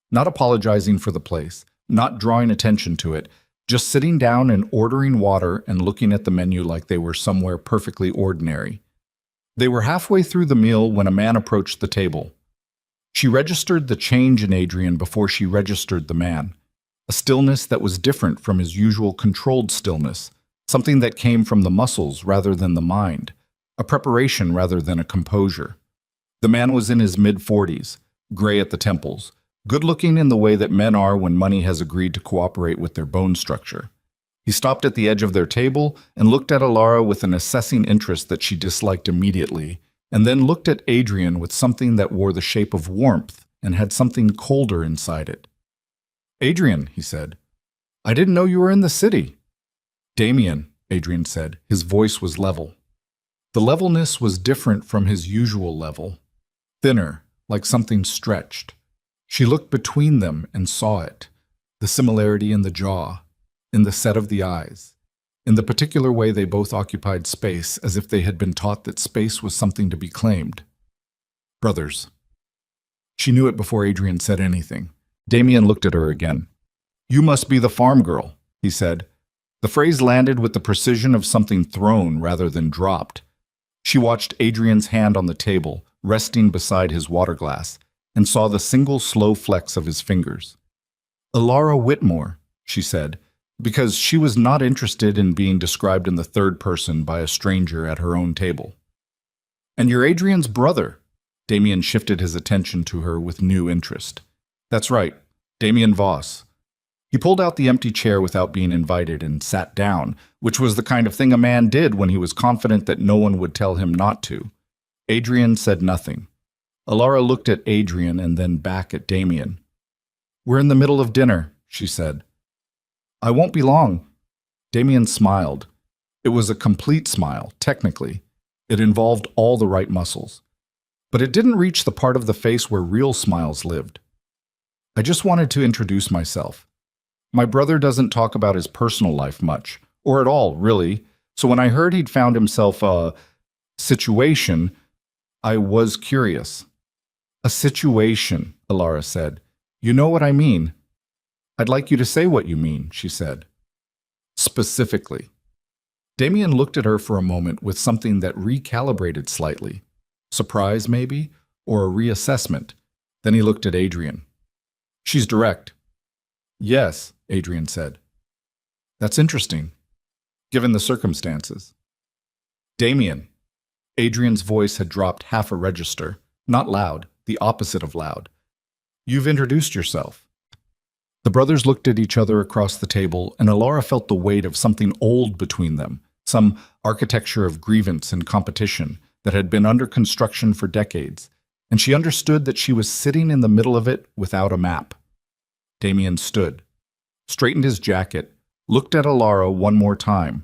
not apologizing for the place, not drawing attention to it, just sitting down and ordering water and looking at the menu like they were somewhere perfectly ordinary. They were halfway through the meal when a man approached the table. She registered the change in Adrian before she registered the man, a stillness that was different from his usual controlled stillness, something that came from the muscles rather than the mind, a preparation rather than a composure. The man was in his mid-40s, gray at the temples, good-looking in the way that men are when money has agreed to cooperate with their bone structure. He stopped at the edge of their table and looked at Alara with an assessing interest that she disliked immediately, and then looked at Adrian with something that wore the shape of warmth and had something colder inside it. "Adrian," he said, "I didn't know you were in the city." "Damien," Adrian said. His voice was level. The levelness was different from his usual level, thinner, like something stretched. She looked between them and saw it, the similarity in the jaw, in the set of the eyes, in the particular way they both occupied space, as if they had been taught that space was something to be claimed. Brothers. She knew it before Adrian said anything. Damien looked at her again. "You must be the farm girl," he said. The phrase landed with the precision of something thrown rather than dropped. She watched Adrian's hand on the table, resting beside his water glass, and saw the single slow flex of his fingers. "Alara Whitmore," she said, because she was not interested in being described in the third person by a stranger at her own table. "And you're Adrian's brother." Damien shifted his attention to her with new interest. "That's right, Damien Voss. He pulled out the empty chair without being invited and sat down, which was the kind of thing a man did when he was confident that no one would tell him not to. Adrian said nothing. Alara looked at Adrian and then back at Damien. "We're in the middle of dinner," she said. "I won't be long." Damien smiled. It was a complete smile, technically. It involved all the right muscles. But it didn't reach the part of the face where real smiles lived. "I just wanted to introduce myself. My brother doesn't talk about his personal life much, or at all, really, so when I heard he'd found himself a situation, I was curious." "A situation," Alara said. "You know what I mean." "I'd like you to say what you mean," she said. "Specifically." Damien looked at her for a moment with something that recalibrated slightly. Surprise, maybe, or a reassessment. Then he looked at Adrian. "She's direct." "Yes," Adrian said. "That's interesting, given the circumstances." "Damien." Adrian's voice had dropped half a register. Not loud, the opposite of loud. "You've introduced yourself." The brothers looked at each other across the table, and Alara felt the weight of something old between them, some architecture of grievance and competition that had been under construction for decades, and she understood that she was sitting in the middle of it without a map. Damien stood, straightened his jacket, looked at Alara one more time.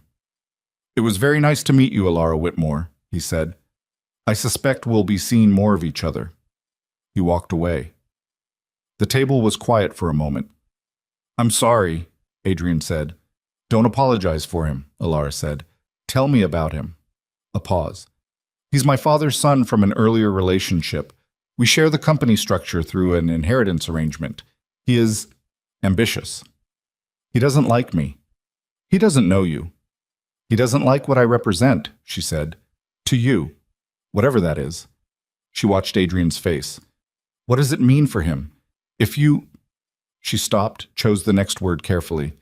"It was very nice to meet you, Alara Whitmore," he said. "I suspect we'll be seeing more of each other." He walked away. The table was quiet for a moment. "I'm sorry," Adrian said. "Don't apologize for him," Alara said. "Tell me about him." A pause. "He's my father's son from an earlier relationship. We share the company structure through an inheritance arrangement. He is ambitious. He doesn't like me. He doesn't know you. He doesn't like what I represent," she said. "To you. Whatever that is." She watched Adrian's face. "What does it mean for him? If you—" She stopped, chose the next word carefully.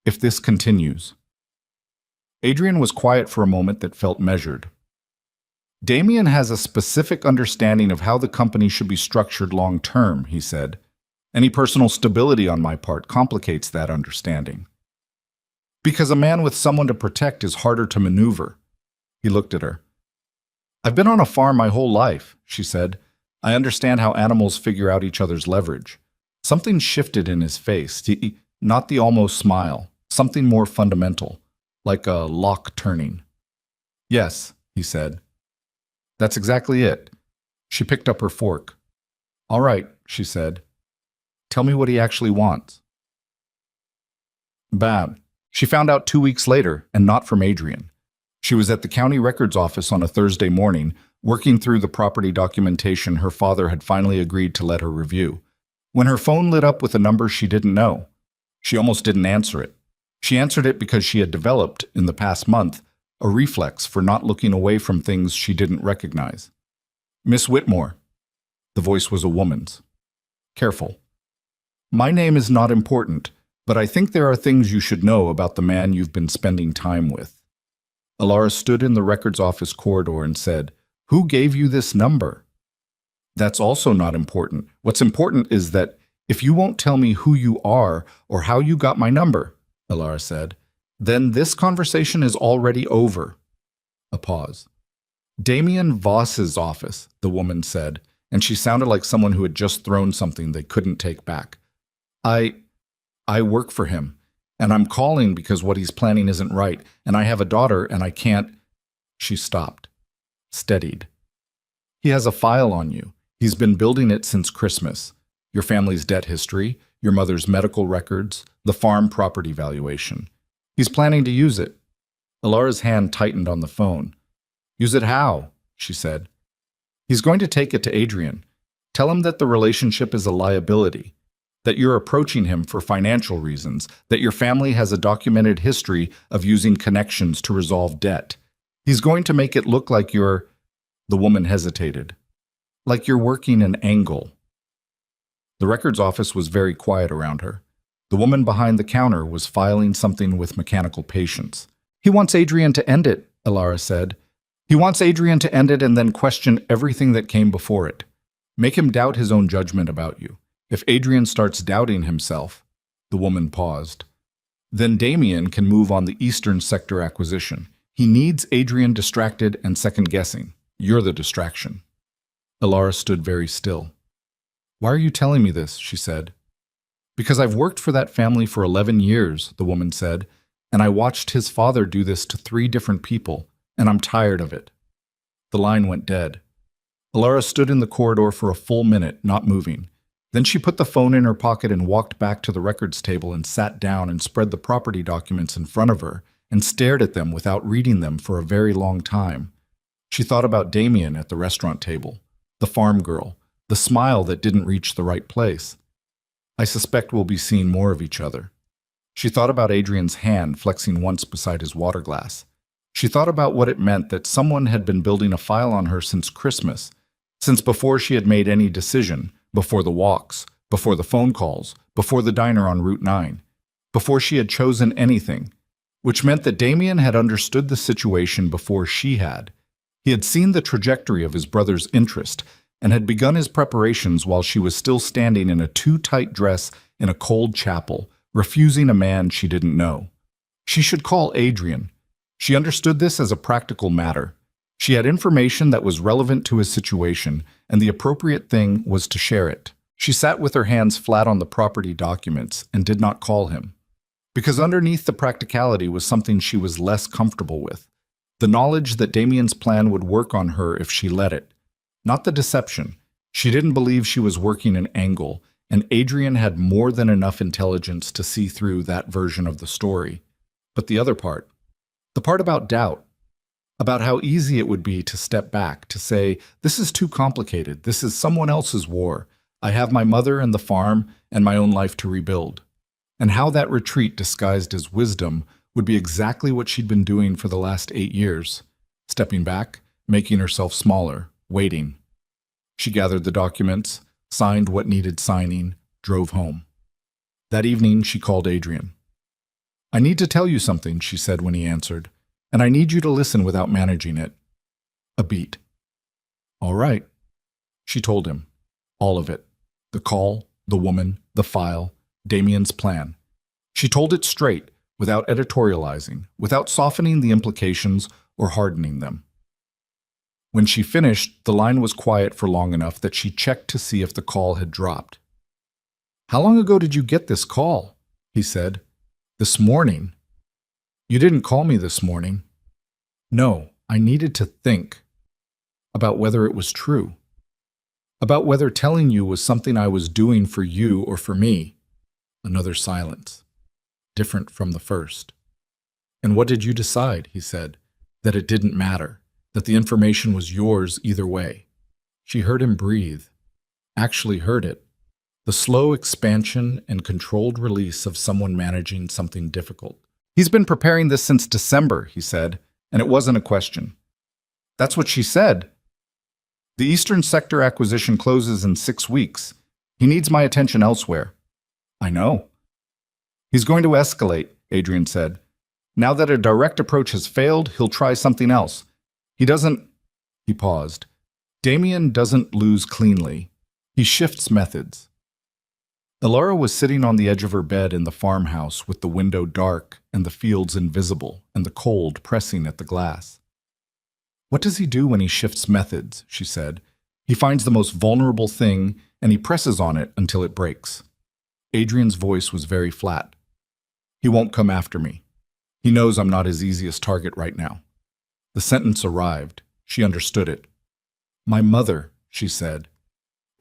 "If this continues." Adrian was quiet for a moment that felt measured. "Damien has a specific understanding of how the company should be structured long-term," he said. "Any personal stability on my part complicates that understanding. Because a man with someone to protect is harder to maneuver." He looked at her. "I've been on a farm my whole life," she said. "I understand how animals figure out each other's leverage." Something shifted in his face, not the almost smile, something more fundamental, like a lock turning. "Yes," he said. "That's exactly it." She picked up her fork. "All right," she said. "Tell me what he actually wants." Bad. She found out 2 weeks later, and not from Adrian. She was at the county records office on a Thursday morning, working through the property documentation her father had finally agreed to let her review, when her phone lit up with a number she didn't know. She almost didn't answer it. She answered it because she had developed, in the past month, a reflex for not looking away from things she didn't recognize. "Miss Whitmore." The voice was a woman's. "Careful. My name is not important, but I think there are things you should know about the man you've been spending time with." Alara stood in the records office corridor and said, "Who gave you this number?" "That's also not important. What's important is that if you won't tell me who you are or how you got my number," Alara said, "then this conversation is already over." A pause. "Damien Voss's office," the woman said, and she sounded like someone who had just thrown something they couldn't take back. I work for him, and I'm calling because what he's planning isn't right, and I have a daughter, and I can't—" She stopped, steadied. "He has a file on you. He's been building it since Christmas. Your family's debt history, your mother's medical records, the farm property valuation. He's planning to use it." Alara's hand tightened on the phone. "Use it how?" she said. "He's going to take it to Adrian. Tell him that the relationship is a liability, that you're approaching him for financial reasons, that your family has a documented history of using connections to resolve debt. He's going to make it look like you're—" The woman hesitated. "Like you're working an angle." The records office was very quiet around her. The woman behind the counter was filing something with mechanical patience. "He wants Adrian to end it," Alara said. "He wants Adrian to end it and then question everything that came before it. Make him doubt his own judgment about you. If Adrian starts doubting himself, The woman paused. Then Damien can move on the Eastern Sector acquisition. He needs Adrian distracted and second-guessing. You're the distraction. Ilara stood very still. Why are you telling me this? She said. Because I've worked for that family for 11 years, the woman said, and I watched his father do this to 3 different people, and I'm tired of it. The line went dead. Ilara stood in the corridor for a full minute, not moving. Then she put the phone in her pocket and walked back to the records table and sat down and spread the property documents in front of her and stared at them without reading them for a very long time. She thought about Damien at the restaurant table, the farm girl, the smile that didn't reach the right place. I suspect we'll be seeing more of each other. She thought about Adrian's hand flexing once beside his water glass. She thought about what it meant that someone had been building a file on her since Christmas, since before she had made any decision, before the walks, before the phone calls, before the diner on Route 9, before she had chosen anything, which meant that Damien had understood the situation before she had. He had seen the trajectory of his brother's interest and had begun his preparations while she was still standing in a too-tight dress in a cold chapel, refusing a man she didn't know. She should call Adrian. She understood this as a practical matter. She had information that was relevant to his situation, and the appropriate thing was to share it. She sat with her hands flat on the property documents and did not call him. Because underneath the practicality was something she was less comfortable with. The knowledge that Damien's plan would work on her if she let it. Not the deception. She didn't believe she was working an angle, and Adrian had more than enough intelligence to see through that version of the story. But the other part, the part about doubt, about how easy it would be to step back, to say, this is too complicated, this is someone else's war, I have my mother and the farm and my own life to rebuild. And how that retreat disguised as wisdom would be exactly what she'd been doing for the last 8 years, stepping back, making herself smaller, waiting. She gathered the documents, signed what needed signing, drove home. That evening, she called Adrian. I need to tell you something, she said when he answered, and I need you to listen without managing it. A beat. All right. She told him. All of it. The call, the woman, the file, Damien's plan. She told it straight, without editorializing, without softening the implications or hardening them. When she finished, the line was quiet for long enough that she checked to see if the call had dropped. How long ago did you get this call? He said. This morning. You didn't call me this morning. No, I needed to think about whether it was true, about whether telling you was something I was doing for you or for me. Another silence, different from the first. And what did you decide? He said. That it didn't matter, that the information was yours either way. She heard him breathe, actually heard it, the slow expansion and controlled release of someone managing something difficult. He's been preparing this since December, he said, and it wasn't a question. That's what she said. The Eastern Sector acquisition closes in 6 weeks. He needs my attention elsewhere. I know. He's going to escalate, Adrian said. Now that a direct approach has failed, he'll try something else. He paused. Damien doesn't lose cleanly. He shifts methods. Ilara was sitting on the edge of her bed in the farmhouse with the window dark and the fields invisible and the cold pressing at the glass. What does he do when he shifts methods? She said. He finds the most vulnerable thing and he presses on it until it breaks. Adrian's voice was very flat. He won't come after me. He knows I'm not his easiest target right now. The sentence arrived. She understood it. My mother, she said.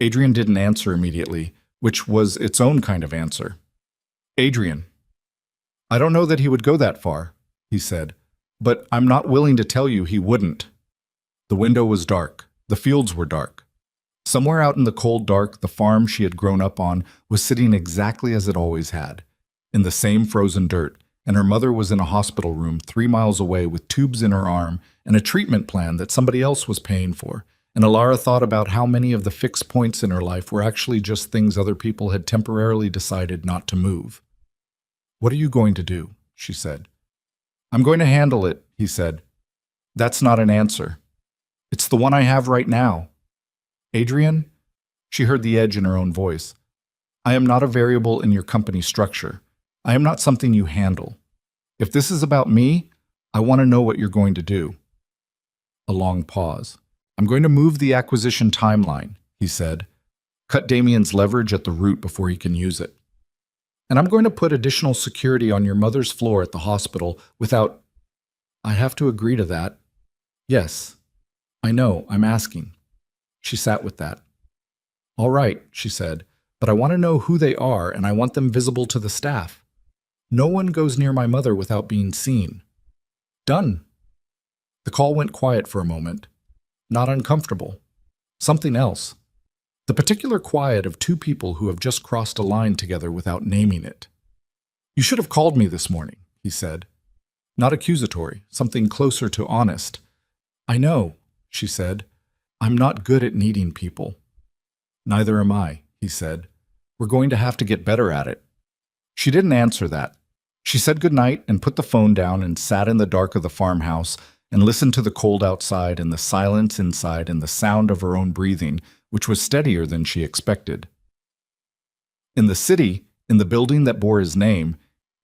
Adrian didn't answer immediately, which was its own kind of answer. Adrian. I don't know that he would go that far, he said, but I'm not willing to tell you he wouldn't. The window was dark. The fields were dark. Somewhere out in the cold dark, the farm she had grown up on was sitting exactly as it always had, in the same frozen dirt, and her mother was in a hospital room 3 miles away with tubes in her arm and a treatment plan that somebody else was paying for. And Ilara thought about how many of the fixed points in her life were actually just things other people had temporarily decided not to move. What are you going to do? She said. I'm going to handle it, he said. That's not an answer. It's the one I have right now. Adrian? She heard the edge in her own voice. I am not a variable in your company structure. I am not something you handle. If this is about me, I want to know what you're going to do." A long pause. "I'm going to move the acquisition timeline," he said. "Cut Damien's leverage at the root before he can use it. And I'm going to put additional security on your mother's floor at the hospital without—" "I have to agree to that." "Yes. I know, I'm asking." She sat with that. "All right," she said, "but I want to know who they are and I want them visible to the staff. No one goes near my mother without being seen." "Done." The call went quiet for a moment. Not uncomfortable. Something else. The particular quiet of two people who have just crossed a line together without naming it. "You should have called me this morning," he said. Not accusatory, something closer to honest. "I know," she said. "I'm not good at needing people." "Neither am I," he said. "We're going to have to get better at it." She didn't answer that. She said goodnight and put the phone down and sat in the dark of the farmhouse and listened to the cold outside and the silence inside and the sound of her own breathing, which was steadier than she expected. In the city, in the building that bore his name,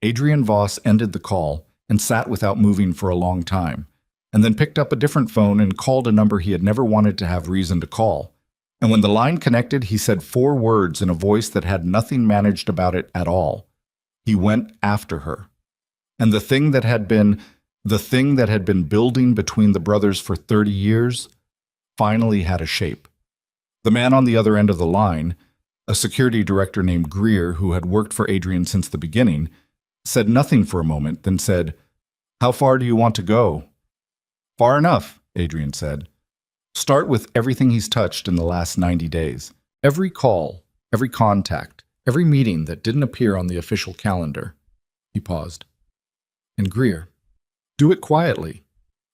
Adrian Voss ended the call and sat without moving for a long time, and then picked up a different phone and called a number he had never wanted to have reason to call. And when the line connected, he said 4 words in a voice that had nothing managed about it at all. He went after her. And the thing that had been building between the brothers for 30 years finally had a shape. The man on the other end of the line, a security director named Greer who had worked for Adrian since the beginning, said nothing for a moment, then said, "How far do you want to go?" "Far enough," Adrian said. "Start with everything he's touched in the last 90 days. Every call, every contact, every meeting that didn't appear on the official calendar." He paused. "And Greer, do it quietly.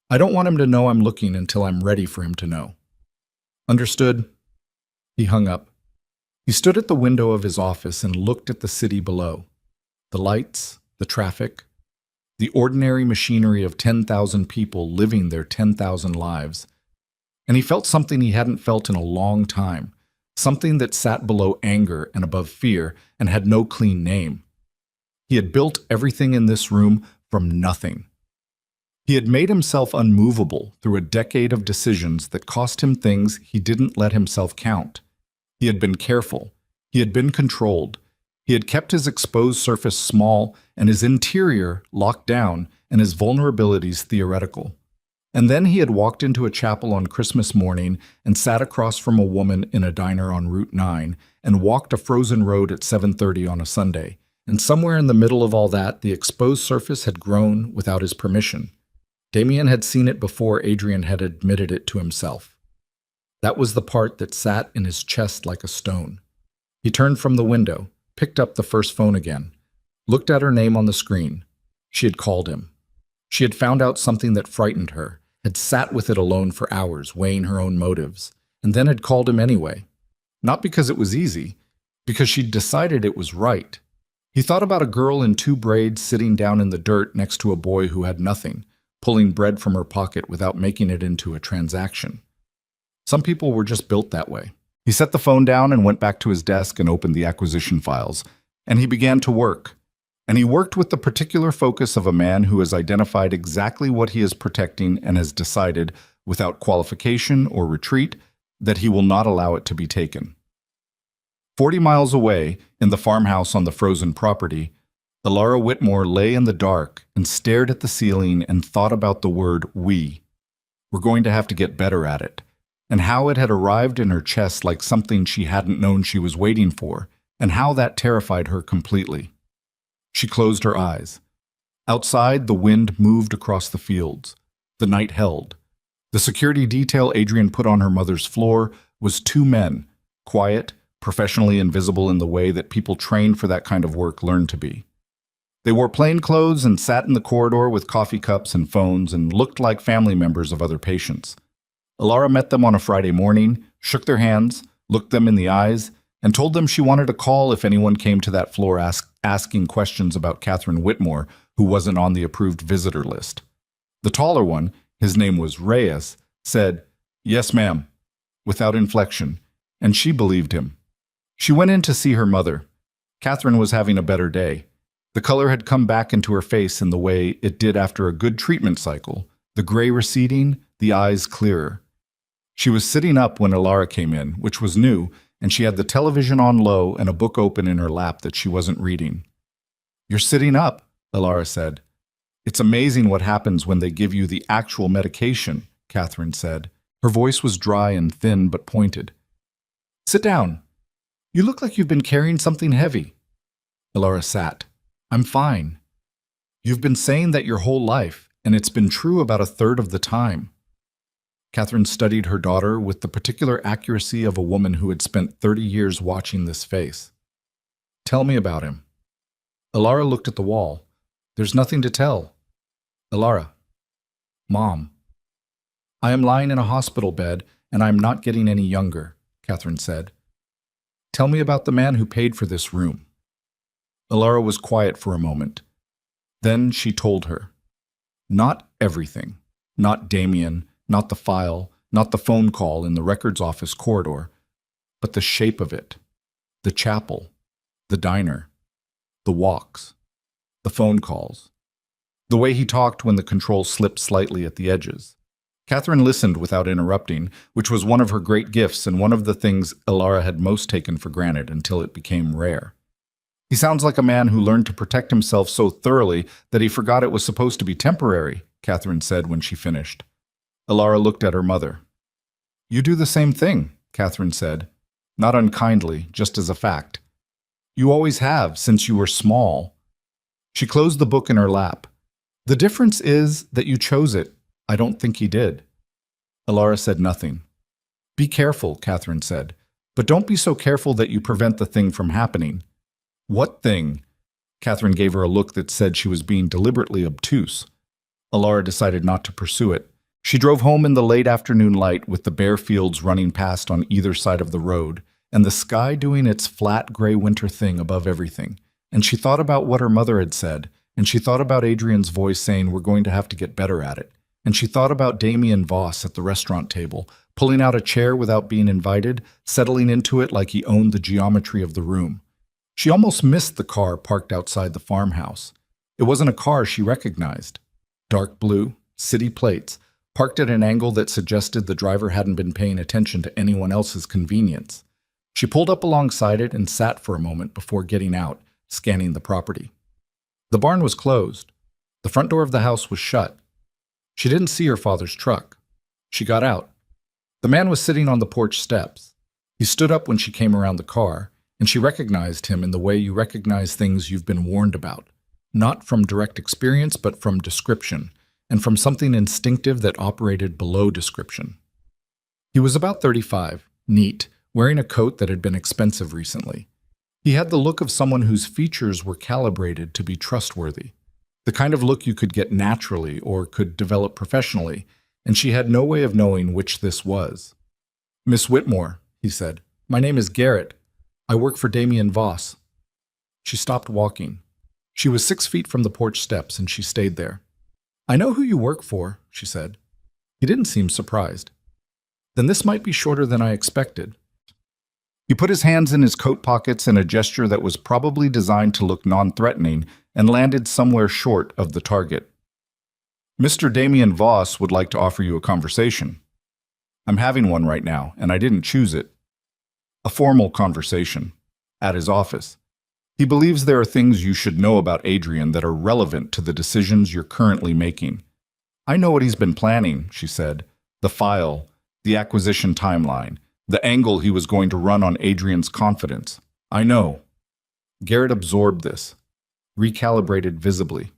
I don't want him to know I'm looking until I'm ready for him to know." "Understood." He hung up. He stood at the window of his office and looked at the city below. The lights, the traffic, the ordinary machinery of 10,000 people living their 10,000 lives. And he felt something he hadn't felt in a long time, something that sat below anger and above fear and had no clean name. He had built everything in this room from nothing. He had made himself unmovable through a decade of decisions that cost him things he didn't let himself count. He had been careful. He had been controlled. He had kept his exposed surface small and his interior locked down and his vulnerabilities theoretical. And then he had walked into a chapel on Christmas morning and sat across from a woman in a diner on Route 9 and walked a frozen road at 7:30 on a Sunday. And somewhere in the middle of all that, the exposed surface had grown without his permission. Damien had seen it before Adrian had admitted it to himself. That was the part that sat in his chest like a stone. He turned from the window, picked up the first phone again, looked at her name on the screen. She had called him. She had found out something that frightened her, had sat with it alone for hours, weighing her own motives, and then had called him anyway. Not because it was easy, because she'd decided it was right. He thought about a girl in 2 braids sitting down in the dirt next to a boy who had nothing, pulling bread from her pocket without making it into a transaction. Some people were just built that way. He set the phone down and went back to his desk and opened the acquisition files. And he began to work. And he worked with the particular focus of a man who has identified exactly what he is protecting and has decided, without qualification or retreat, that he will not allow it to be taken. 40 miles away, in the farmhouse on the frozen property, Laura Whitmore lay in the dark and stared at the ceiling and thought about the word "we." We're going to have to get better at it. And how it had arrived in her chest like something she hadn't known she was waiting for, and how that terrified her completely. She closed her eyes. Outside, the wind moved across the fields. The night held. The security detail Adrian put on her mother's floor was 2 men, quiet, professionally invisible in the way that people trained for that kind of work learn to be. They wore plain clothes and sat in the corridor with coffee cups and phones and looked like family members of other patients. Alara met them on a Friday morning, shook their hands, looked them in the eyes, and told them she wanted to call if anyone came to that floor asking questions about Catherine Whitmore, who wasn't on the approved visitor list. The taller one, his name was Reyes, said, "Yes, ma'am," without inflection, and she believed him. She went in to see her mother, Catherine was having a better day. The color had come back into her face in the way it did after a good treatment cycle, the gray receding, the eyes clearer. She was sitting up when Ilara came in, which was new, and she had the television on low and a book open in her lap that she wasn't reading. "You're sitting up," Ilara said. "It's amazing what happens when they give you the actual medication," Catherine said. Her voice was dry and thin but pointed. "Sit down. You look like you've been carrying something heavy." Ilara sat. "I'm fine. You've been saying that your whole life, and it's been true about a third of the time." Catherine studied her daughter with the particular accuracy of a woman who had spent 30 years watching this face. "Tell me about him." Ilara looked at the wall. "There's nothing to tell." "Ilara." "Mom." "I am lying in a hospital bed, and I am not getting any younger," Catherine said. "Tell me about the man who paid for this room." Ilara was quiet for a moment. Then she told her. Not everything. Not Damien, not the file, not the phone call in the records office corridor, but the shape of it. The chapel, the diner, the walks, the phone calls, the way he talked when the control slipped slightly at the edges. Catherine listened without interrupting, which was one of her great gifts and one of the things Ilara had most taken for granted until it became rare. "He sounds like a man who learned to protect himself so thoroughly that he forgot it was supposed to be temporary," Catherine said when she finished. Ilara looked at her mother. "You do the same thing," Catherine said, not unkindly, just as a fact. "You always have, since you were small." She closed the book in her lap. "The difference is that you chose it. I don't think he did." Ilara said nothing. "Be careful," Catherine said, "but don't be so careful that you prevent the thing from happening." "What thing?" Catherine gave her a look that said she was being deliberately obtuse. Ilara decided not to pursue it. She drove home in the late afternoon light with the bare fields running past on either side of the road, and the sky doing its flat gray winter thing above everything. And she thought about what her mother had said, and she thought about Adrian's voice saying we're going to have to get better at it. And she thought about Damien Voss at the restaurant table, pulling out a chair without being invited, settling into it like he owned the geometry of the room. She almost missed the car parked outside the farmhouse. It wasn't a car she recognized. Dark blue, city plates, parked at an angle that suggested the driver hadn't been paying attention to anyone else's convenience. She pulled up alongside it and sat for a moment before getting out, scanning the property. The barn was closed. The front door of the house was shut. She didn't see her father's truck. She got out. The man was sitting on the porch steps. He stood up when she came around the car, and she recognized him in the way you recognize things you've been warned about, not from direct experience but from description, and from something instinctive that operated below description. He was about 35, neat, wearing a coat that had been expensive recently. He had the look of someone whose features were calibrated to be trustworthy, the kind of look you could get naturally or could develop professionally, and she had no way of knowing which this was. "Miss Whitmore," he said, "my name is Garrett. I work for Damien Voss." She stopped walking. She was 6 feet from the porch steps, and she stayed there. "I know who you work for," she said. He didn't seem surprised. "Then this might be shorter than I expected." He put his hands in his coat pockets in a gesture that was probably designed to look non-threatening and landed somewhere short of the target. "Mr. Damien Voss would like to offer you a conversation. I'm having one right now, and I didn't choose it. A formal conversation. At his office. He believes there are things you should know about Adrian that are relevant to the decisions you're currently making." "I know what he's been planning," she said. "The file, the acquisition timeline, the angle he was going to run on Adrian's confidence. I know." Garrett absorbed this, recalibrated visibly.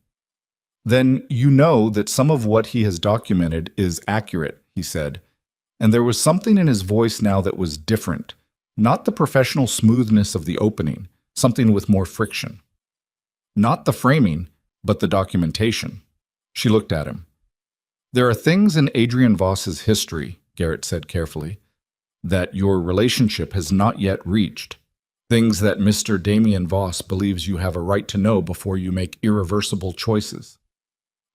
"Then you know that some of what he has documented is accurate," he said. And there was something in his voice now that was different. Not the professional smoothness of the opening, something with more friction. Not the framing, but the documentation. She looked at him. "There are things in Adrian Voss's history," Garrett said carefully, "that your relationship has not yet reached. Things that Mr. Damien Voss believes you have a right to know before you make irreversible choices.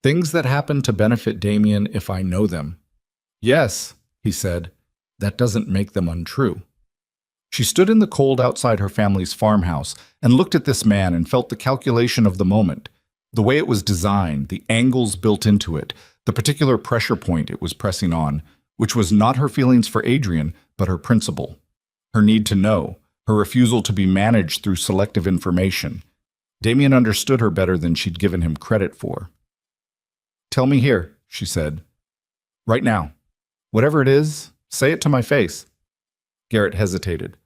Things that happen to benefit Damien if I know them." "Yes," he said, "that doesn't make them untrue." She stood in the cold outside her family's farmhouse and looked at this man and felt the calculation of the moment, the way it was designed, the angles built into it, the particular pressure point it was pressing on, which was not her feelings for Adrian, but her principle, her need to know, her refusal to be managed through selective information. Damien understood her better than she'd given him credit for. "Tell me here," she said. "Right now. Whatever it is, say it to my face." Garrett hesitated.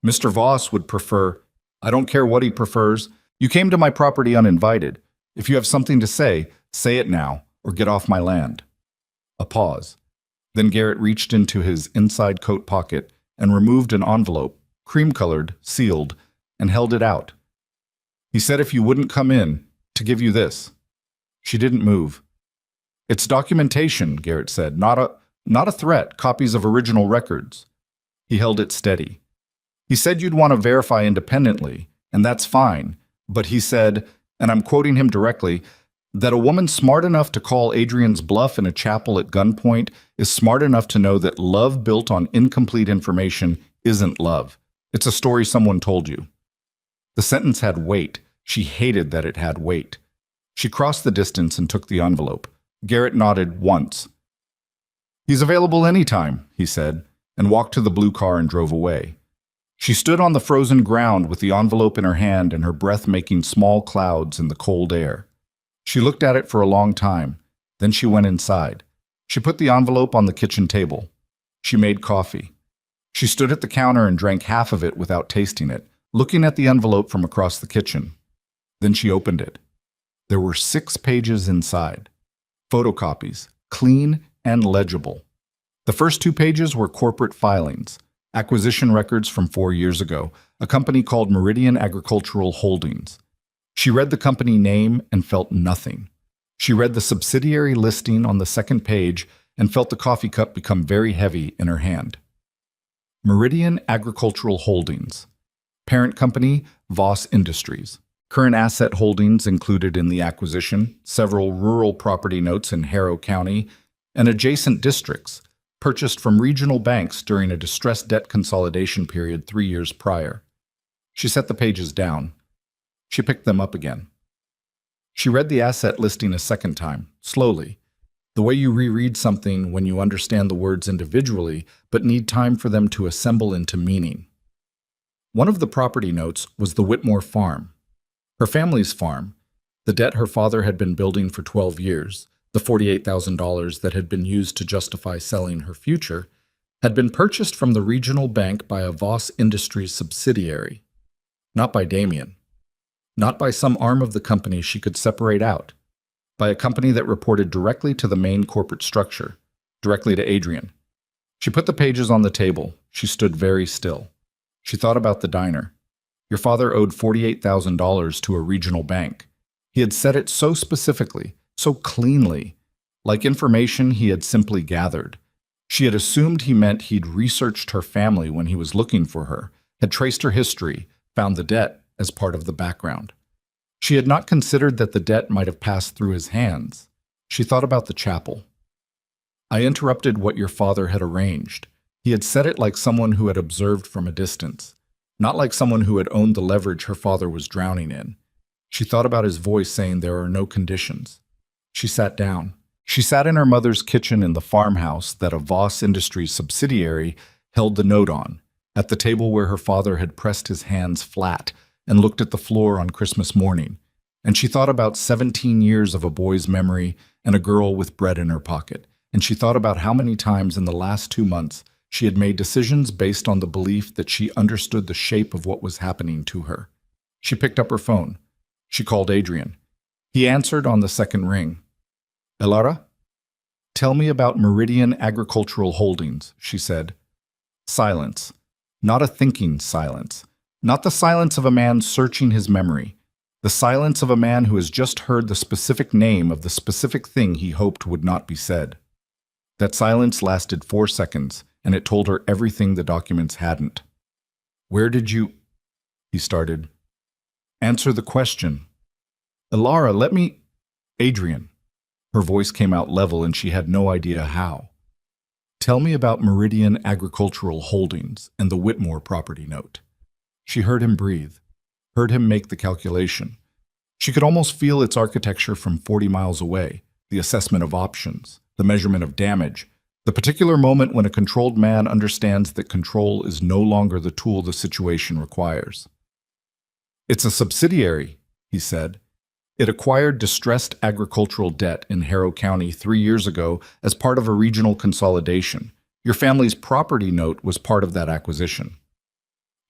"Mr. Voss would prefer—" "I don't care what he prefers. You came to my property uninvited. If you have something to say it now, or get off my land." A pause. Then Garrett reached into his inside coat pocket and removed an envelope, cream-colored, sealed, and held it out. "He said if you wouldn't come in, to give you this." She didn't move. "It's documentation," Garrett said, not a threat, copies of original records." He held it steady. "He said you'd want to verify independently, and that's fine, but he said, and I'm quoting him directly, that a woman smart enough to call Adrian's bluff in a chapel at gunpoint is smart enough to know that love built on incomplete information isn't love. It's a story someone told you." The sentence had weight. She hated that it had weight. She crossed the distance and took the envelope. Garrett nodded once. "He's available anytime," he said, and walked to the blue car and drove away. She stood on the frozen ground with the envelope in her hand and her breath making small clouds in the cold air. She looked at it for a long time. Then she went inside. She put the envelope on the kitchen table. She made coffee. She stood at the counter and drank half of it without tasting it, looking at the envelope from across the kitchen. Then she opened it. There were 6 pages inside. Photocopies, clean and legible. The first 2 pages were corporate filings, acquisition records from 4 years ago, a company called Meridian Agricultural Holdings. She read the company name and felt nothing. She read the subsidiary listing on the second page and felt the coffee cup become very heavy in her hand. Meridian Agricultural Holdings. Parent company, Voss Industries. Current asset holdings included in the acquisition, several rural property notes in Harrow County, and adjacent districts, purchased from regional banks during a distressed debt consolidation period 3 years prior. She set the pages down. She picked them up again. She read the asset listing a second time, slowly, the way you reread something when you understand the words individually but need time for them to assemble into meaning. One of the property notes was the Whitmore farm, her family's farm, the debt her father had been building for 12 years, the $48,000 that had been used to justify selling her future, had been purchased from the regional bank by a Voss Industries subsidiary, not by Damien. Not by some arm of the company she could separate out, by a company that reported directly to the main corporate structure, directly to Adrian. She put the pages on the table. She stood very still. She thought about the diner. Your father owed $48,000 to a regional bank. He had said it so specifically, so cleanly, like information he had simply gathered. She had assumed he meant he'd researched her family when he was looking for her, had traced her history, found the debt as part of the background. She had not considered that the debt might have passed through his hands. She thought about the chapel. "I interrupted what your father had arranged." He had said it like someone who had observed from a distance, not like someone who had owned the leverage her father was drowning in. She thought about his voice saying there are no conditions. She sat down. She sat in her mother's kitchen in the farmhouse that a Voss Industries subsidiary held the note on, at the table where her father had pressed his hands flat and looked at the floor on Christmas morning, and she thought about 17 years of a boy's memory and a girl with bread in her pocket, and she thought about how many times in the last 2 months she had made decisions based on the belief that she understood the shape of what was happening to her. She picked up her phone. She called Adrian. He answered on the second ring. "Elara? Tell me about Meridian Agricultural Holdings," she said. Silence. Not a thinking silence. Not the silence of a man searching his memory. The silence of a man who has just heard the specific name of the specific thing he hoped would not be said. That silence lasted 4 seconds, and it told her everything the documents hadn't. "Where did you—" he started. "Answer the question." "Elara, let me—" "Adrian." Her voice came out level and she had no idea how. Tell me about Meridian Agricultural Holdings and the Whitmore property note. She heard him breathe, heard him make the calculation. She could almost feel its architecture from 40 miles away, the assessment of options, the measurement of damage, the particular moment when a controlled man understands that control is no longer the tool the situation requires. It's a subsidiary, he said. It acquired distressed agricultural debt in Harrow County 3 years ago as part of a regional consolidation. Your family's property note was part of that acquisition.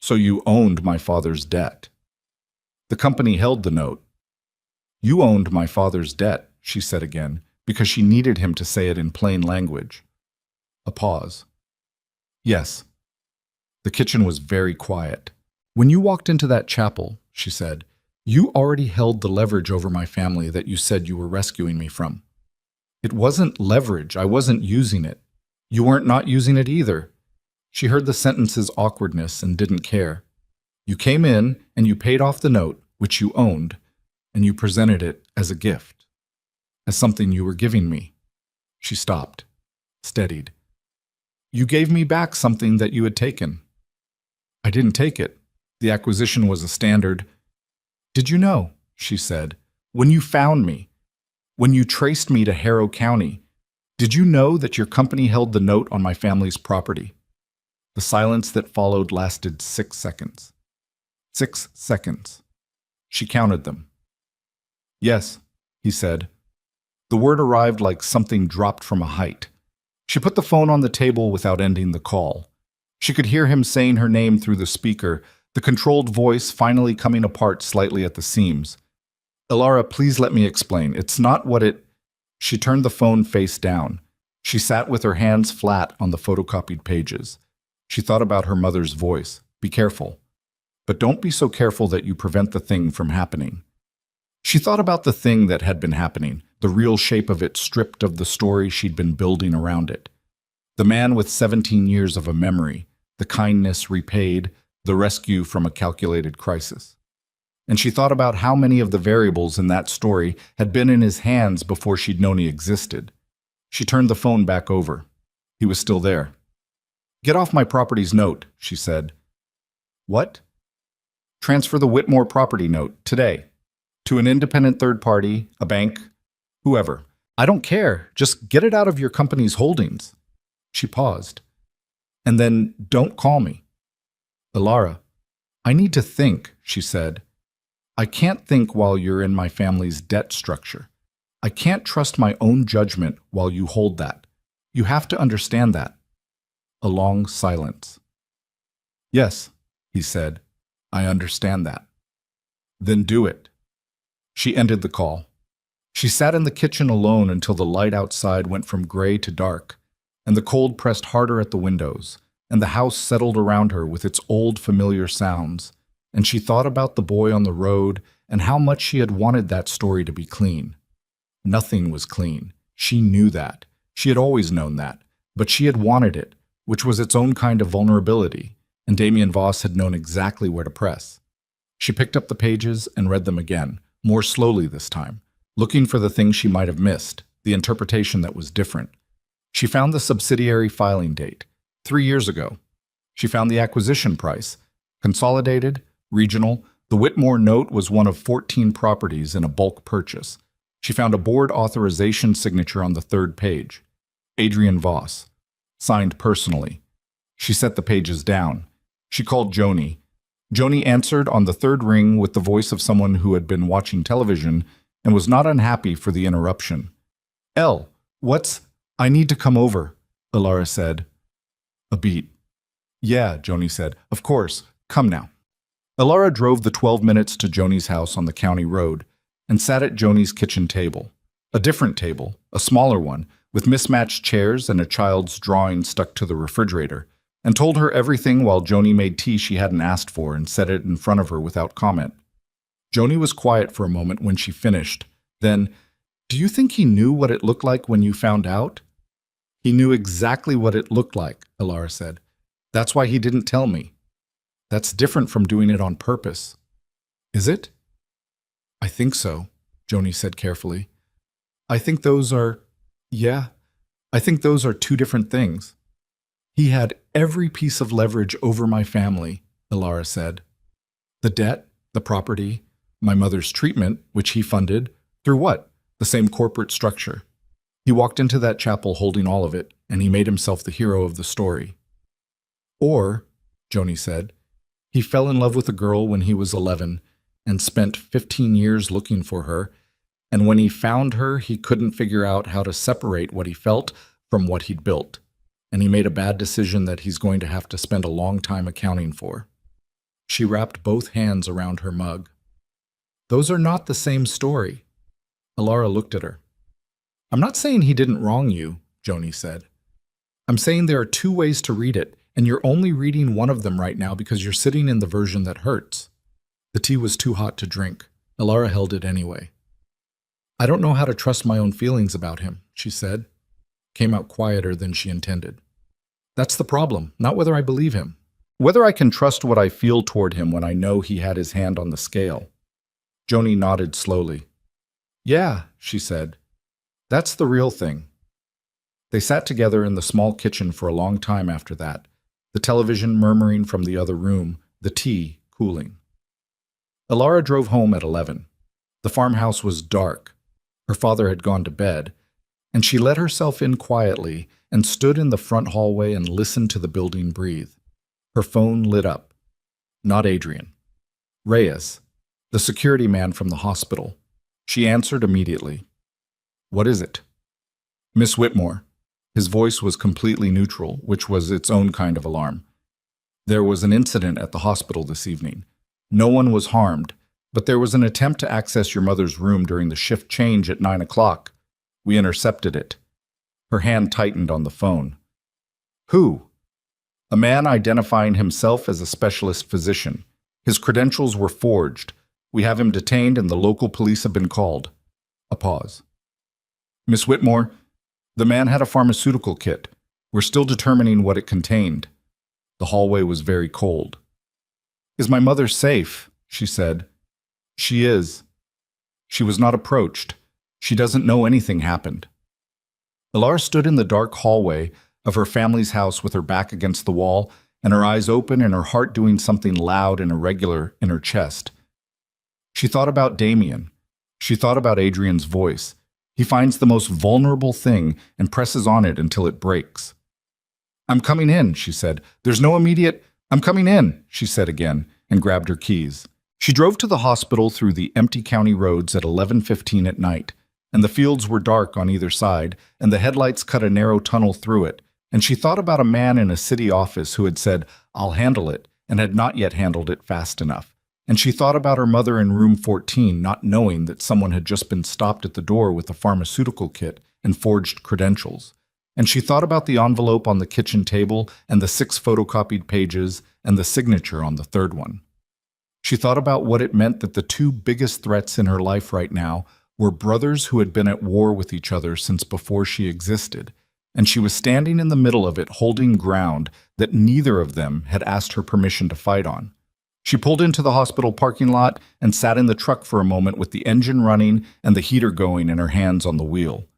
So you owned my father's debt. The company held the note. You owned my father's debt, she said again, because she needed him to say it in plain language. A pause. Yes. The kitchen was very quiet. When you walked into that chapel, she said, you already held the leverage over my family that you said you were rescuing me from. It wasn't leverage. I wasn't using it. You weren't not using it either. She heard the sentence's awkwardness and didn't care. You came in and you paid off the note, which you owned, and you presented it as a gift, as something you were giving me. She stopped, steadied. You gave me back something that you had taken. I didn't take it. The acquisition was a standard. Did you know, she said, when you found me, when you traced me to Harrow County, did you know that your company held the note on my family's property? The silence that followed lasted 6 seconds. 6 seconds. She counted them. Yes, he said. The word arrived like something dropped from a height. She put the phone on the table without ending the call. She could hear him saying her name through the speaker, the controlled voice finally coming apart slightly at the seams. Ilara, please let me explain. It's not what it... She turned the phone face down. She sat with her hands flat on the photocopied pages. She thought about her mother's voice. Be careful. But don't be so careful that you prevent the thing from happening. She thought about the thing that had been happening, the real shape of it stripped of the story she'd been building around it. The man with 17 years of a memory, the kindness repaid, the rescue from a calculated crisis. And she thought about how many of the variables in that story had been in his hands before she'd known he existed. She turned the phone back over. He was still there. Get off my property's note, she said. What? Transfer the Whitmore property note, today. To an independent third party, a bank, whoever. I don't care. Just get it out of your company's holdings. She paused. And then don't call me. Ilara, I need to think, she said. I can't think while you're in my family's debt structure. I can't trust my own judgment while you hold that. You have to understand that. A long silence. Yes, he said. I understand that. Then do it. She ended the call. She sat in the kitchen alone until the light outside went from gray to dark, and the cold pressed harder at the windows, and the house settled around her with its old familiar sounds, and she thought about the boy on the road and how much she had wanted that story to be clean. Nothing was clean. She knew that. She had always known that. But she had wanted it, which was its own kind of vulnerability, and Damien Voss had known exactly where to press. She picked up the pages and read them again, more slowly this time, looking for the things she might have missed, the interpretation that was different. She found the subsidiary filing date, 3 years ago. She found the acquisition price, consolidated, regional. The Whitmore note was one of 14 properties in a bulk purchase. She found a board authorization signature on the 3rd page. Adrian Voss, signed personally. She set the pages down. She called Joni. Joni answered on the 3rd ring with the voice of someone who had been watching television and was not unhappy for the interruption. "Elle, what's... I need to come over," Ilara said. A beat. "Yeah," Joni said. "Of course. Come now." Ilara drove the 12 minutes to Joni's house on the county road and sat at Joni's kitchen table. A different table, a smaller one, with mismatched chairs and a child's drawing stuck to the refrigerator, and told her everything while Joni made tea she hadn't asked for and set it in front of her without comment. Joni was quiet for a moment when she finished. Then, "Do you think he knew what it looked like when you found out?" "He knew exactly what it looked like," Ilara said. "That's why he didn't tell me." "That's different from doing it on purpose." "Is it?" "I think so," Joni said carefully. "I think those are... yeah, I think those are 2 different things." He had every piece of leverage over my family, Ilara said. The debt, the property, my mother's treatment, which he funded, through what? The same corporate structure. He walked into that chapel holding all of it, and he made himself the hero of the story. Or, Joni said, he fell in love with a girl when he was 11 and spent 15 years looking for her, and when he found her, he couldn't figure out how to separate what he felt from what he'd built, and he made a bad decision that he's going to have to spend a long time accounting for. She wrapped both hands around her mug. Those are not the same story. Ilara looked at her. I'm not saying he didn't wrong you, Joni said. I'm saying there are two ways to read it, and you're only reading one of them right now because you're sitting in the version that hurts. The tea was too hot to drink. Ilara held it anyway. I don't know how to trust my own feelings about him, she said. Came out quieter than she intended. That's the problem, not whether I believe him. Whether I can trust what I feel toward him when I know he had his hand on the scale. Joni nodded slowly. Yeah, she said. That's the real thing. They sat together in the small kitchen for a long time after that, the television murmuring from the other room, the tea cooling. Ilara drove home at 11. The farmhouse was dark. Her father had gone to bed, and she let herself in quietly and stood in the front hallway and listened to the building breathe. Her phone lit up. Not Adrian. Reyes, the security man from the hospital. She answered immediately. What is it? Miss Whitmore. His voice was completely neutral, which was its own kind of alarm. There was an incident at the hospital this evening. No one was harmed, but there was an attempt to access your mother's room during the shift change at 9 o'clock. We intercepted it. Her hand tightened on the phone. Who? A man identifying himself as a specialist physician. His credentials were forged. We have him detained and the local police have been called. A pause. Miss Whitmore, the man had a pharmaceutical kit. We're still determining what it contained. The hallway was very cold. Is my mother safe? She said. She is. She was not approached. She doesn't know anything happened. Ilara stood in the dark hallway of her family's house with her back against the wall and her eyes open and her heart doing something loud and irregular in her chest. She thought about Damien. She thought about Adrian's voice. He finds the most vulnerable thing and presses on it until it breaks. I'm coming in, she said. There's no immediate... I'm coming in, she said again, and grabbed her keys. She drove to the hospital through the empty county roads at 11:15 at night, and the fields were dark on either side, and the headlights cut a narrow tunnel through it, and she thought about a man in a city office who had said, I'll handle it, and had not yet handled it fast enough. And she thought about her mother in room 14 not knowing that someone had just been stopped at the door with a pharmaceutical kit and forged credentials. And she thought about the envelope on the kitchen table and the 6 photocopied pages and the signature on the third one. She thought about what it meant that the 2 biggest threats in her life right now were brothers who had been at war with each other since before she existed, and she was standing in the middle of it holding ground that neither of them had asked her permission to fight on. She pulled into the hospital parking lot and sat in the truck for a moment with the engine running and the heater going and her hands on the wheel.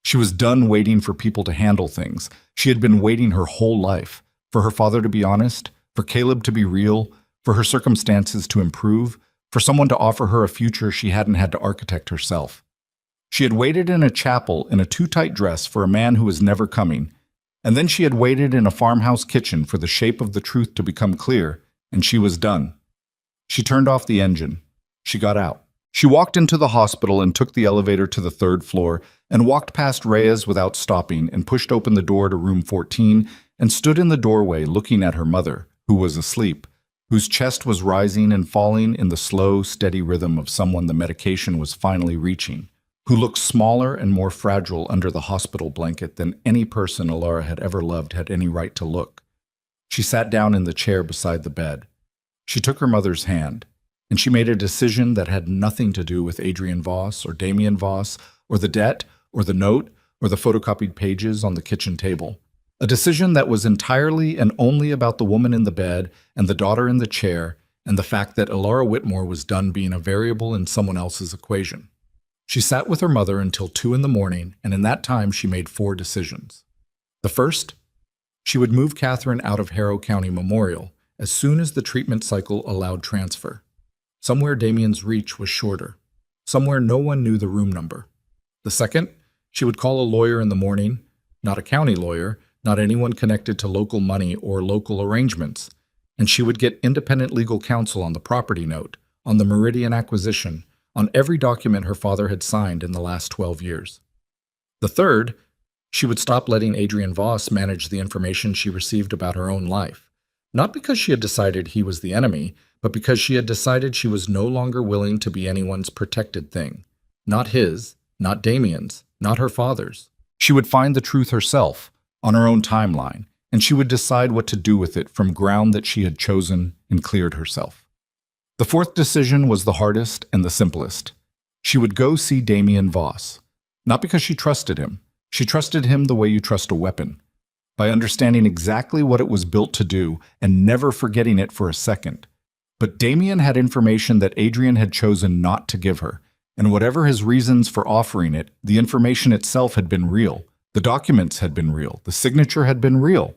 She was done waiting for people to handle things. She had been waiting her whole life, for her father to be honest, for Caleb to be real, for her circumstances to improve, for someone to offer her a future she hadn't had to architect herself. She had waited in a chapel in a too-tight dress for a man who was never coming, and then she had waited in a farmhouse kitchen for the shape of the truth to become clear, and she was done. She turned off the engine. She got out. She walked into the hospital and took the elevator to the 3rd floor and walked past Reyes without stopping and pushed open the door to room 14 and stood in the doorway looking at her mother, who was asleep, whose chest was rising and falling in the slow, steady rhythm of someone the medication was finally reaching, who looked smaller and more fragile under the hospital blanket than any person Ilara had ever loved had any right to look. She sat down in the chair beside the bed. She took her mother's hand, and she made a decision that had nothing to do with Adrian Voss or Damien Voss or the debt or the note or the photocopied pages on the kitchen table. A decision that was entirely and only about the woman in the bed and the daughter in the chair and the fact that Ilara Whitmore was done being a variable in someone else's equation. She sat with her mother until 2 in the morning, and in that time she made 4 decisions. The first, She would move Catherine out of Harrow County Memorial as soon as the treatment cycle allowed transfer. Somewhere Damien's reach was shorter. Somewhere no one knew the room number. The second, she would call a lawyer in the morning, not a county lawyer, not anyone connected to local money or local arrangements, and she would get independent legal counsel on the property note, on the Meridian acquisition, on every document her father had signed in the last 12 years. The third, she would stop letting Adrian Voss manage the information she received about her own life, not because she had decided he was the enemy, but because she had decided she was no longer willing to be anyone's protected thing. Not his, not Damien's, not her father's. She would find the truth herself, on her own timeline, and she would decide what to do with it from ground that she had chosen and cleared herself. The fourth decision was the hardest and the simplest. She would go see Damien Voss, not because she trusted him. She trusted him the way you trust a weapon, by understanding exactly what it was built to do and never forgetting it for a second. But Damien had information that Adrian had chosen not to give her, and whatever his reasons for offering it, the information itself had been real. The documents had been real. The signature had been real.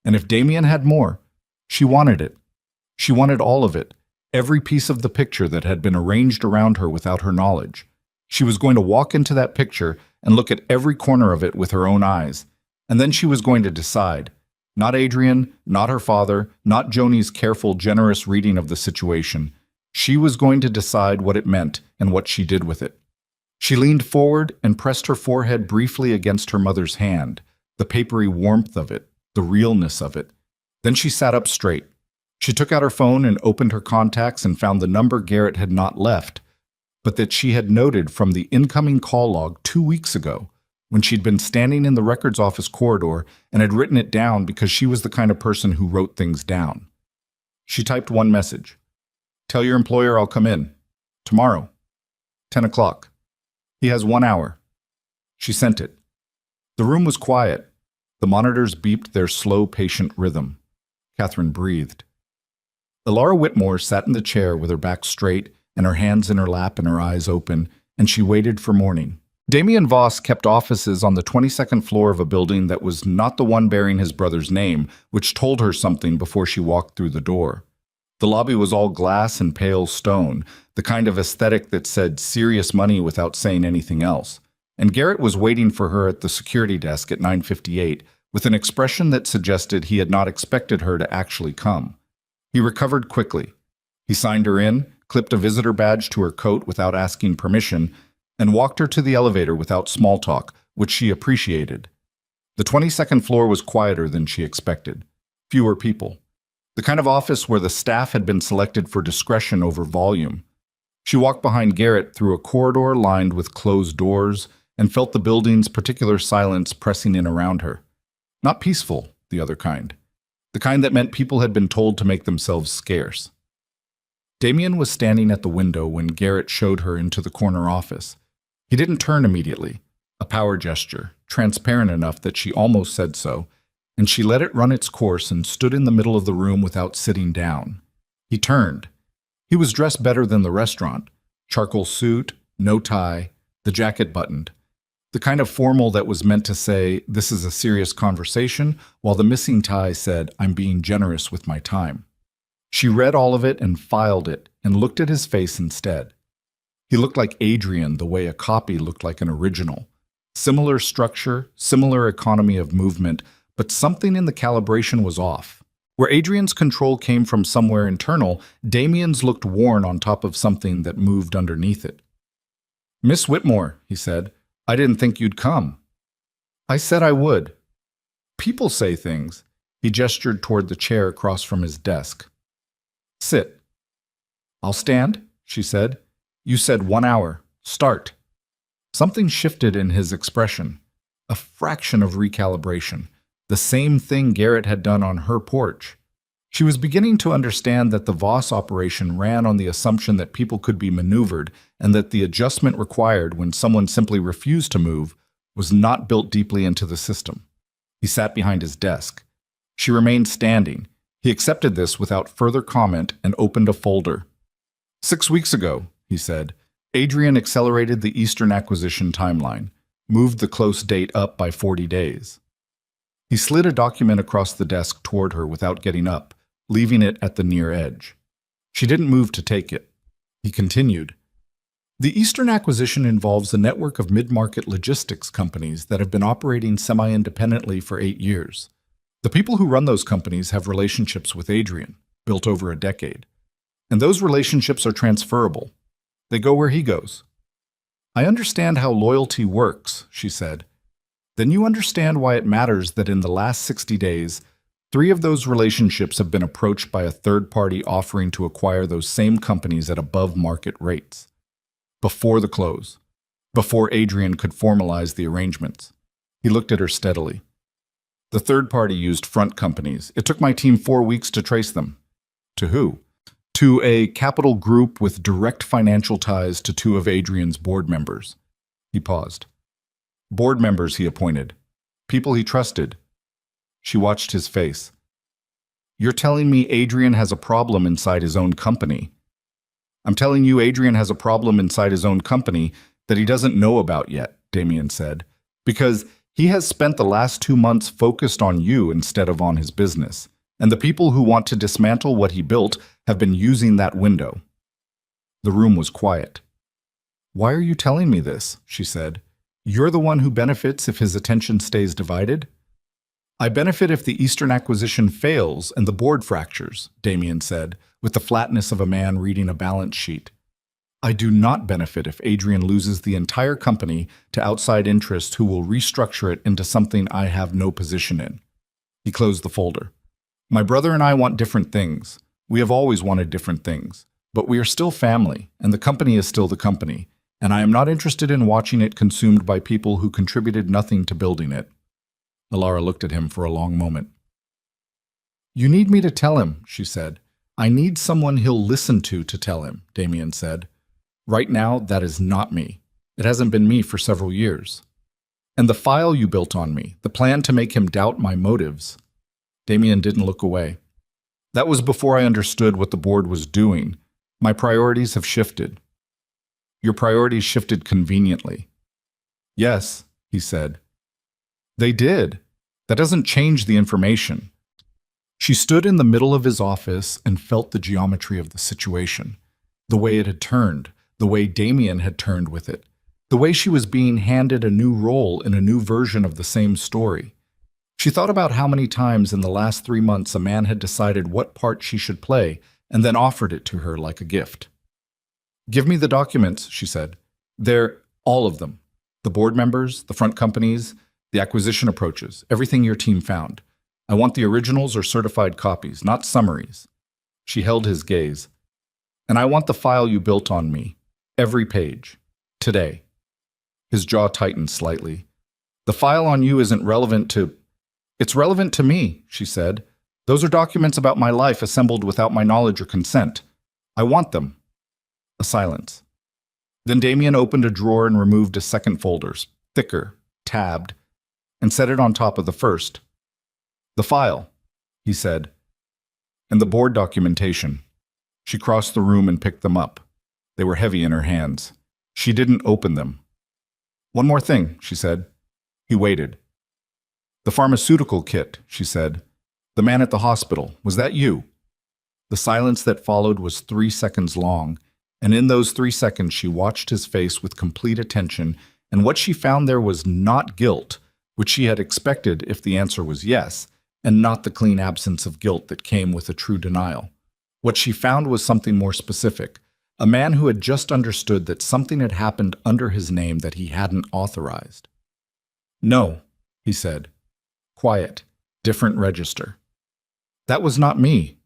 And if Damien had more, she wanted it. She wanted all of it, every piece of the picture that had been arranged around her without her knowledge. She was going to walk into that picture and look at every corner of it with her own eyes, and then she was going to decide. Not Adrian, not her father, not Joni's careful, generous reading of the situation. She was going to decide what it meant and what she did with it. She leaned forward and pressed her forehead briefly against her mother's hand, the papery warmth of it, the realness of it. Then she sat up straight. She took out her phone and opened her contacts and found the number Garrett had not left, but that she had noted from the incoming call log 2 weeks ago, when she'd been standing in the records office corridor and had written it down because she was the kind of person who wrote things down. She typed one message. "Tell your employer I'll come in. Tomorrow. 10 o'clock. He has 1 hour." She sent it. The room was quiet. The monitors beeped their slow, patient rhythm. Catherine breathed. Elara Whitmore sat in the chair with her back straight and her hands in her lap and her eyes open, and she waited for morning. Damien Voss kept offices on the 22nd floor of a building that was not the one bearing his brother's name, which told her something before she walked through the door. The lobby was all glass and pale stone, the kind of aesthetic that said serious money without saying anything else. And Garrett was waiting for her at the security desk at 9:58 with an expression that suggested he had not expected her to actually come. He recovered quickly. He signed her in, clipped a visitor badge to her coat without asking permission, and walked her to the elevator without small talk, which she appreciated. The 22nd floor was quieter than she expected. Fewer people. The kind of office where the staff had been selected for discretion over volume. She walked behind Garrett through a corridor lined with closed doors and felt the building's particular silence pressing in around her. Not peaceful, the other kind. The kind that meant people had been told to make themselves scarce. Damien was standing at the window when Garrett showed her into the corner office. He didn't turn immediately, a power gesture, transparent enough that she almost said so, and she let it run its course and stood in the middle of the room without sitting down. He turned. He was dressed better than the restaurant. Charcoal suit, no tie, the jacket buttoned. The kind of formal that was meant to say, "This is a serious conversation," while the missing tie said, "I'm being generous with my time." She read all of it and filed it and looked at his face instead. He looked like Adrian the way a copy looked like an original. Similar structure, similar economy of movement, but something in the calibration was off. Where Adrian's control came from somewhere internal, Damien's looked worn on top of something that moved underneath it. "Miss Whitmore," he said, "I didn't think you'd come." "I said I would." "People say things." He gestured toward the chair across from his desk. "Sit." "I'll stand," she said. "You said 1 hour. Start." Something shifted in his expression. A fraction of recalibration. The same thing Garrett had done on her porch. She was beginning to understand that the Voss operation ran on the assumption that people could be maneuvered and that the adjustment required when someone simply refused to move was not built deeply into the system. He sat behind his desk. She remained standing. He accepted this without further comment and opened a folder. 6 weeks ago, he said, Adrian accelerated the Eastern acquisition timeline, moved the close date up by 40 days. He slid a document across the desk toward her without getting up, leaving it at the near edge. She didn't move to take it. He continued. The Eastern acquisition involves a network of mid-market logistics companies that have been operating semi-independently for 8 years. The people who run those companies have relationships with Adrian, built over a decade. And those relationships are transferable. They go where he goes. I understand how loyalty works, she said. Then you understand why it matters that in the last 60 days, 3 of those relationships have been approached by a third party offering to acquire those same companies at above market rates. Before the close. Before Adrian could formalize the arrangements. He looked at her steadily. The third party used front companies. It took my team 4 weeks to trace them. To who? To a capital group with direct financial ties to 2 of Adrian's board members. He paused. Board members he appointed. People he trusted. She watched his face. You're telling me Adrian has a problem inside his own company. I'm telling you Adrian has a problem inside his own company that he doesn't know about yet, Damien said, because he has spent the last 2 months focused on you instead of on his business, and the people who want to dismantle what he built have been using that window. The room was quiet. Why are you telling me this? She said. You're the one who benefits if his attention stays divided? I benefit if the Eastern acquisition fails and the board fractures, Damien said, with the flatness of a man reading a balance sheet. I do not benefit if Adrian loses the entire company to outside interests who will restructure it into something I have no position in. He closed the folder. My brother and I want different things. We have always wanted different things. But we are still family, and the company is still the company, and I am not interested in watching it consumed by people who contributed nothing to building it. Alara looked at him for a long moment. You need me to tell him, she said. I need someone he'll listen to tell him, Damien said. Right now, that is not me. It hasn't been me for several years. And the file you built on me, the plan to make him doubt my motives. Damien didn't look away. That was before I understood what the board was doing. My priorities have shifted. Your priorities shifted conveniently. Yes, he said. They did. That doesn't change the information. She stood in the middle of his office and felt the geometry of the situation, the way it had turned, the way Damien had turned with it, the way she was being handed a new role in a new version of the same story. She thought about how many times in the last 3 months a man had decided what part she should play and then offered it to her like a gift. Give me the documents, she said. They're all of them. The board members, the front companies, the acquisition approaches, everything your team found. I want the originals or certified copies, not summaries. She held his gaze. And I want the file you built on me. Every page. Today. His jaw tightened slightly. The file on you isn't relevant to... It's relevant to me, she said. Those are documents about my life assembled without my knowledge or consent. I want them. A silence. Then Damien opened a drawer and removed a second folder, thicker, tabbed, and set it on top of the first. The file, he said, and the board documentation. She crossed the room and picked them up. They were heavy in her hands. She didn't open them. One more thing, she said. He waited. The pharmaceutical kit, she said. The man at the hospital, was that you? The silence that followed was 3 seconds long, and in those 3 seconds she watched his face with complete attention, and what she found there was not guilt, which she had expected if the answer was yes, and not the clean absence of guilt that came with a true denial. What she found was something more specific, a man who had just understood that something had happened under his name that he hadn't authorized. No, he said. Quiet, different register. That was not me.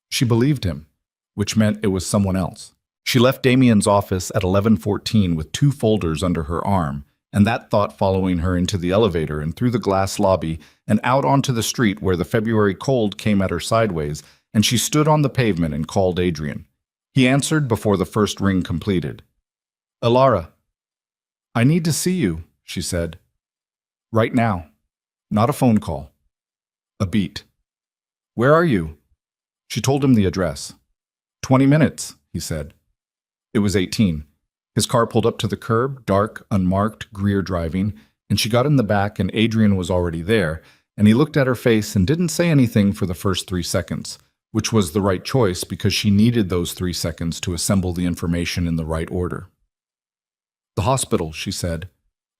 She believed him, which meant it was someone else. She left Damien's office at 11:14 with 2 folders under her arm, and that thought following her into the elevator and through the glass lobby and out onto the street where the February cold came at her sideways, and she stood on the pavement and called Adrian. He answered before the first ring completed. Alara. I need to see you, she said. Right now. Not a phone call. A beat. Where are you? She told him the address. 20 minutes, he said. It was 18. His car pulled up to the curb, dark, unmarked, Greer driving, and she got in the back and Adrian was already there, and he looked at her face and didn't say anything for the first 3 seconds, which was the right choice because she needed those 3 seconds to assemble the information in the right order. "The hospital," she said.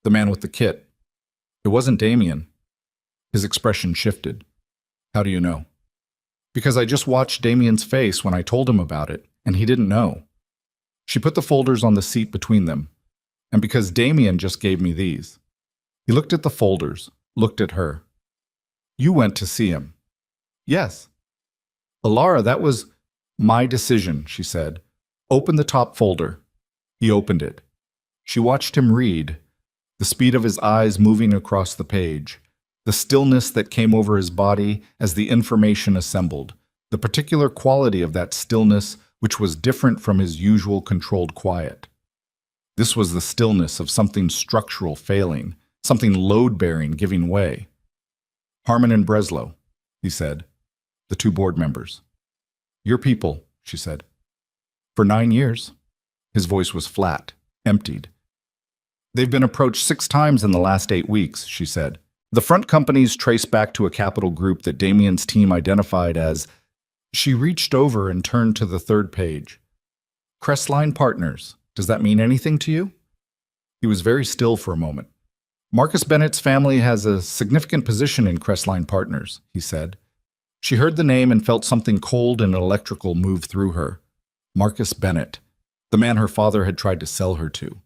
"The man with the kit." It wasn't Damien. His expression shifted. "How do you know?" "Because I just watched Damien's face when I told him about it, and he didn't know." She put the folders on the seat between them. "And because Damien just gave me these." He looked at the folders, looked at her. "You went to see him." "Yes." "Alara, that was my decision," she said. "Open the top folder." He opened it. She watched him read, the speed of his eyes moving across the page, the stillness that came over his body as the information assembled, the particular quality of that stillness which was different from his usual controlled quiet. This was the stillness of something structural failing, something load-bearing giving way. "Harmon and Breslow," he said, the two board members. "Your people," she said. "For 9 years." His voice was flat, emptied. "They've been approached 6 times in the last 8 weeks," she said. "The front companies trace back to a capital group that Damien's team identified as—" She reached over and turned to the third page. "Crestline Partners. Does that mean anything to you?" He was very still for a moment. "Marcus Bennett's family has a significant position in Crestline Partners," he said. She heard the name and felt something cold and electrical move through her. Marcus Bennett, the man her father had tried to sell her to.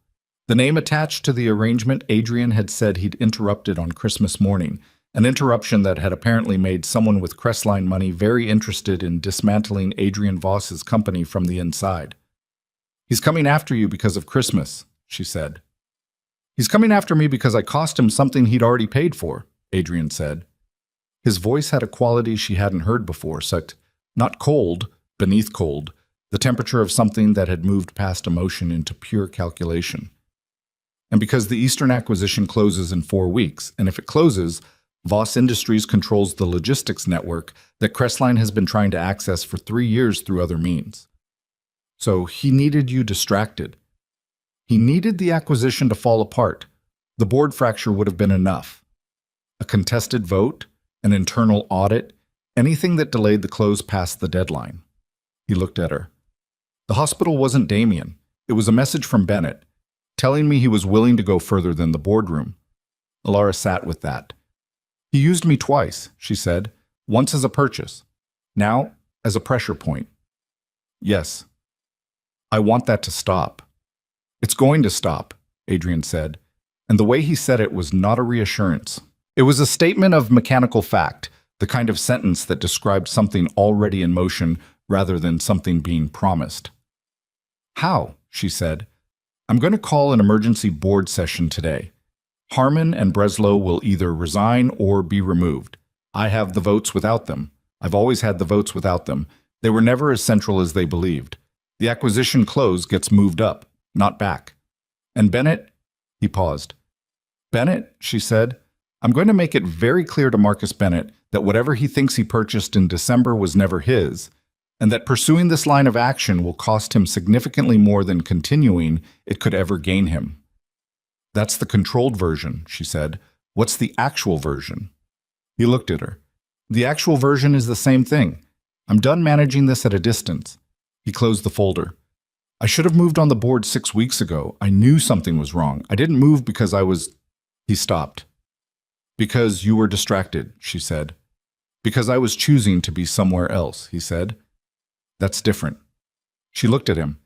The name attached to the arrangement Adrian had said he'd interrupted on Christmas morning, an interruption that had apparently made someone with Crestline money very interested in dismantling Adrian Voss's company from the inside. "He's coming after you because of Christmas," she said. "He's coming after me because I cost him something he'd already paid for," Adrian said. His voice had a quality she hadn't heard before, such not cold, beneath cold, the temperature of something that had moved past emotion into pure calculation. "And because the Eastern acquisition closes in 4 weeks, and if it closes, Voss Industries controls the logistics network that Crestline has been trying to access for 3 years through other means. So he needed you distracted. He needed the acquisition to fall apart. The board fracture would have been enough. A contested vote, an internal audit, anything that delayed the close past the deadline." He looked at her. "The hospital wasn't Damien. It was a message from Bennett, telling me he was willing to go further than the boardroom." Alara sat with that. "He used me twice," she said, "once as a purchase, now as a pressure point." "Yes. I want that to stop." "It's going to stop," Adrian said, and the way he said it was not a reassurance. It was a statement of mechanical fact, the kind of sentence that described something already in motion rather than something being promised. "How?" she said. "I'm going to call an emergency board session today. Harmon and Breslow will either resign or be removed. I have the votes without them. I've always had the votes without them. They were never as central as they believed. The acquisition close gets moved up, not back. And Bennett—" He paused. "Bennett," she said, "I'm going to make it very clear to Marcus Bennett that whatever he thinks he purchased in December was never his, and that pursuing this line of action will cost him significantly more than continuing it could ever gain him." "That's the controlled version," she said. "What's the actual version?" He looked at her. "The actual version is the same thing. I'm done managing this at a distance." He closed the folder. "I should have moved on the board 6 weeks ago. I knew something was wrong. I didn't move because I was—" He stopped. "Because you were distracted," she said. "Because I was choosing to be somewhere else," he said. "That's different." She looked at him,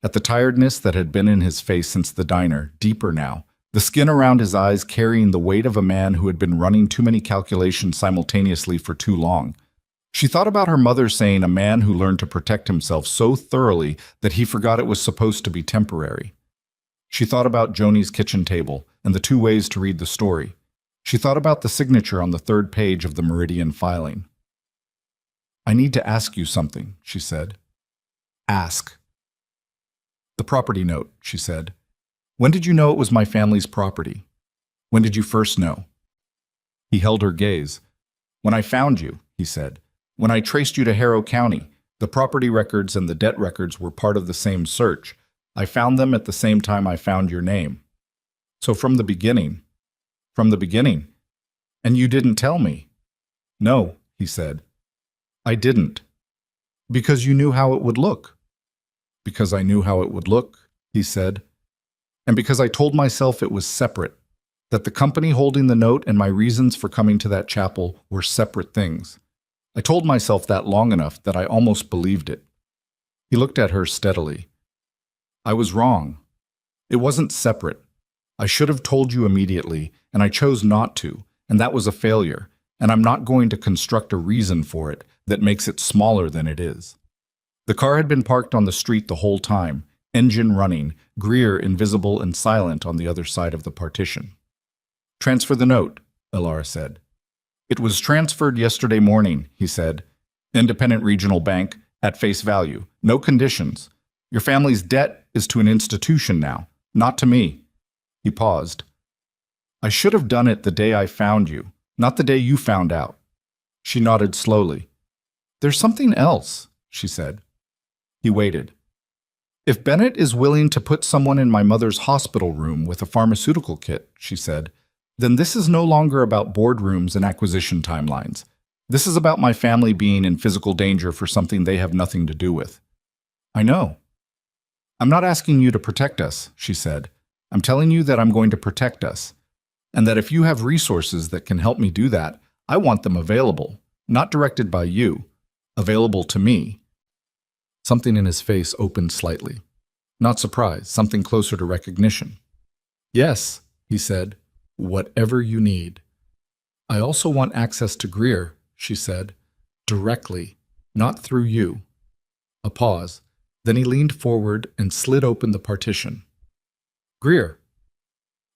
at the tiredness that had been in his face since the diner, deeper now, the skin around his eyes carrying the weight of a man who had been running too many calculations simultaneously for too long. She thought about her mother saying a man who learned to protect himself so thoroughly that he forgot it was supposed to be temporary. She thought about Joni's kitchen table and the 2 ways to read the story. She thought about the signature on the 3rd page of the Meridian filing. "I need to ask you something," she said. "Ask." "The property note," she said. "When did you know it was my family's property? When did you first know?" He held her gaze. "When I found you," he said. "When I traced you to Harrow County, the property records and the debt records were part of the same search. I found them at the same time I found your name. So from the beginning." "From the beginning." And you didn't tell me. No, he said. I didn't. Because you knew how it would look. Because I knew how it would look, he said. And because I told myself it was separate, that the company holding the note and my reasons for coming to that chapel were separate things. I told myself that long enough that I almost believed it. He looked at her steadily. I was wrong. It wasn't separate. I should have told you immediately, and I chose not to, and that was a failure, and I'm not going to construct a reason for it that makes it smaller than it is. The car had been parked on the street the whole time, engine running, Greer invisible and silent on the other side of the partition. Transfer the note, Elara said. It was transferred yesterday morning, he said. Independent Regional Bank, at face value, no conditions. Your family's debt is to an institution now, not to me. He paused. I should have done it the day I found you, not the day you found out. She nodded slowly. There's something else, she said. He waited. If Bennett is willing to put someone in my mother's hospital room with a pharmaceutical kit, she said, then this is no longer about boardrooms and acquisition timelines. This is about my family being in physical danger for something they have nothing to do with. I know. I'm not asking you to protect us, she said. I'm telling you that I'm going to protect us, and that if you have resources that can help me do that, I want them available, not directed by you, available to me. Something in his face opened slightly. Not surprise, something closer to recognition. Yes, he said, whatever you need. I also want access to Greer, she said, directly, not through you. A pause. Then he leaned forward and slid open the partition. Greer.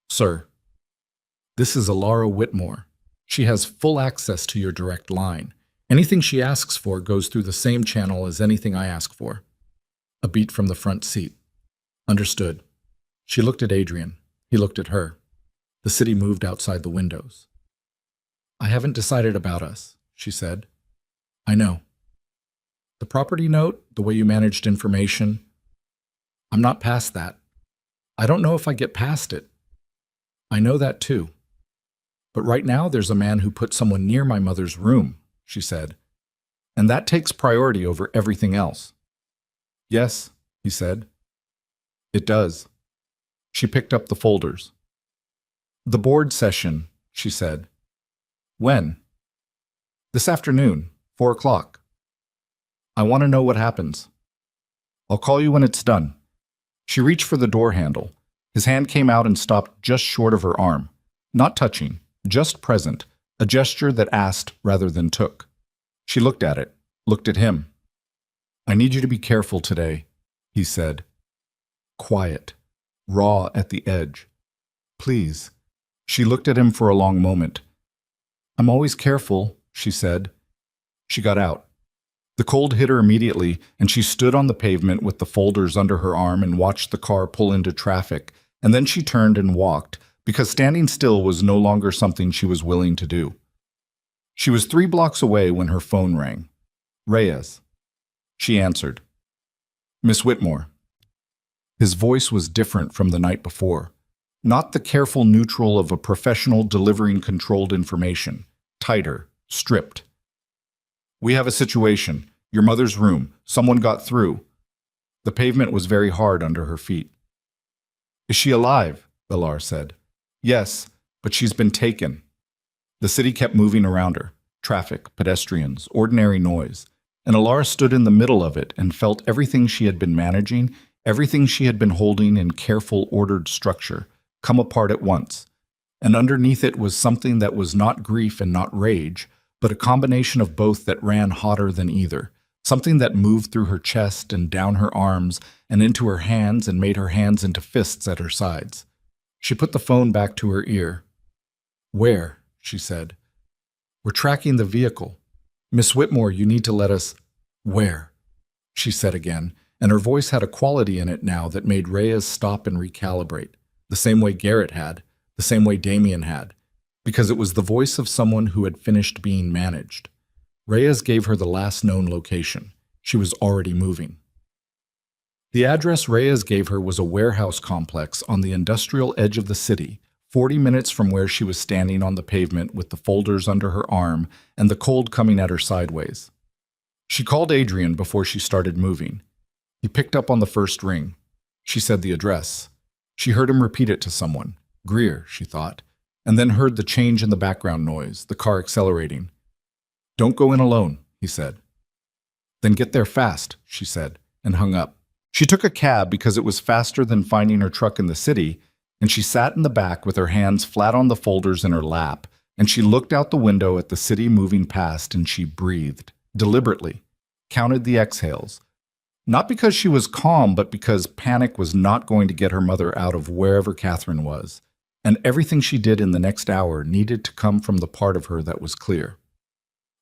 Sir. This is Elara Whitmore. She has full access to your direct line. Anything she asks for goes through the same channel as anything I ask for. A beat from the front seat. Understood. She looked at Adrian. He looked at her. The city moved outside the windows. I haven't decided about us, she said. I know. The property note, the way you managed information, I'm not past that. I don't know if I get past it. I know that too. But right now there's a man who put someone near my mother's room, she said. And that takes priority over everything else. Yes, he said. It does. She picked up the folders. The board session, she said. When? This afternoon, 4 o'clock. I want to know what happens. I'll call you when it's done. She reached for the door handle. His hand came out and stopped just short of her arm. Not touching, just present, a gesture that asked rather than took. She looked at it, looked at him. I need you to be careful today, he said. Quiet, raw at the edge. Please. She looked at him for a long moment. I'm always careful, she said. She got out. The cold hit her immediately, and she stood on the pavement with the folders under her arm and watched the car pull into traffic, and then she turned and walked, because standing still was no longer something she was willing to do. She was 3 blocks away when her phone rang. Reyes. She answered. Miss Whitmore. His voice was different from the night before. Not the careful neutral of a professional delivering controlled information. Tighter, stripped. We have a situation. Your mother's room. Someone got through. The pavement was very hard under her feet. Is she alive? Elara said. Yes, but she's been taken. The city kept moving around her. Traffic, pedestrians, ordinary noise. And Elara stood in the middle of it and felt everything she had been managing, everything she had been holding in careful, ordered structure, come apart at once. And underneath it was something that was not grief and not rage, but a combination of both that ran hotter than either. Something that moved through her chest and down her arms and into her hands and made her hands into fists at her sides. She put the phone back to her ear. Where? She said. We're tracking the vehicle. Miss Whitmore, you need to let us... Where? She said again, and her voice had a quality in it now that made Reyes stop and recalibrate, the same way Garrett had, the same way Damien had, because it was the voice of someone who had finished being managed. Reyes gave her the last known location. She was already moving. The address Reyes gave her was a warehouse complex on the industrial edge of the city, 40 minutes from where she was standing on the pavement with the folders under her arm and the cold coming at her sideways. She called Adrian before she started moving. He picked up on the first ring. She said the address. She heard him repeat it to someone. Greer, she thought, and then heard the change in the background noise, the car accelerating. Don't go in alone, he said. Then get there fast, she said, and hung up. She took a cab because it was faster than finding her truck in the city, and she sat in the back with her hands flat on the folders in her lap, and she looked out the window at the city moving past, and she breathed, deliberately, counted the exhales. Not because she was calm, but because panic was not going to get her mother out of wherever Catherine was, and everything she did in the next hour needed to come from the part of her that was clear.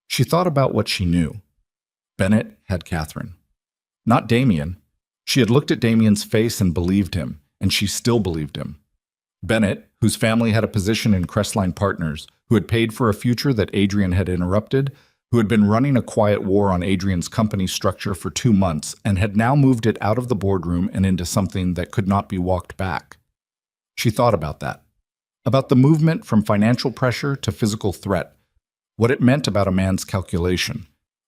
She thought about what she knew. Bennett had Catherine. Not Damien. She had looked at Damien's face and believed him, and she still believed him. Bennett, whose family had a position in Crestline Partners, who had paid for a future that Adrian had interrupted, who had been running a quiet war on Adrian's company structure for 2 months and had now moved it out of the boardroom and into something that could not be walked back. She thought about that. About the movement from financial pressure to physical threat, what it meant about a man's calculation,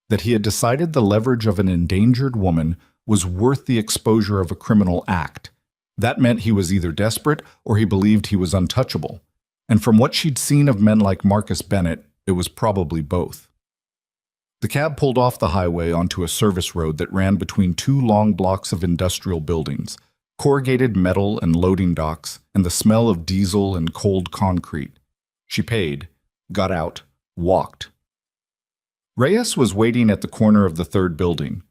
that he had decided the leverage of an endangered woman was worth the exposure of a criminal act. That meant he was either desperate or he believed he was untouchable. And from what she'd seen of men like Marcus Bennett, it was probably both. The cab pulled off the highway onto a service road that ran between 2 long blocks of industrial buildings, corrugated metal and loading docks, and the smell of diesel and cold concrete. She paid, got out, walked. Reyes was waiting at the corner of the 3rd building.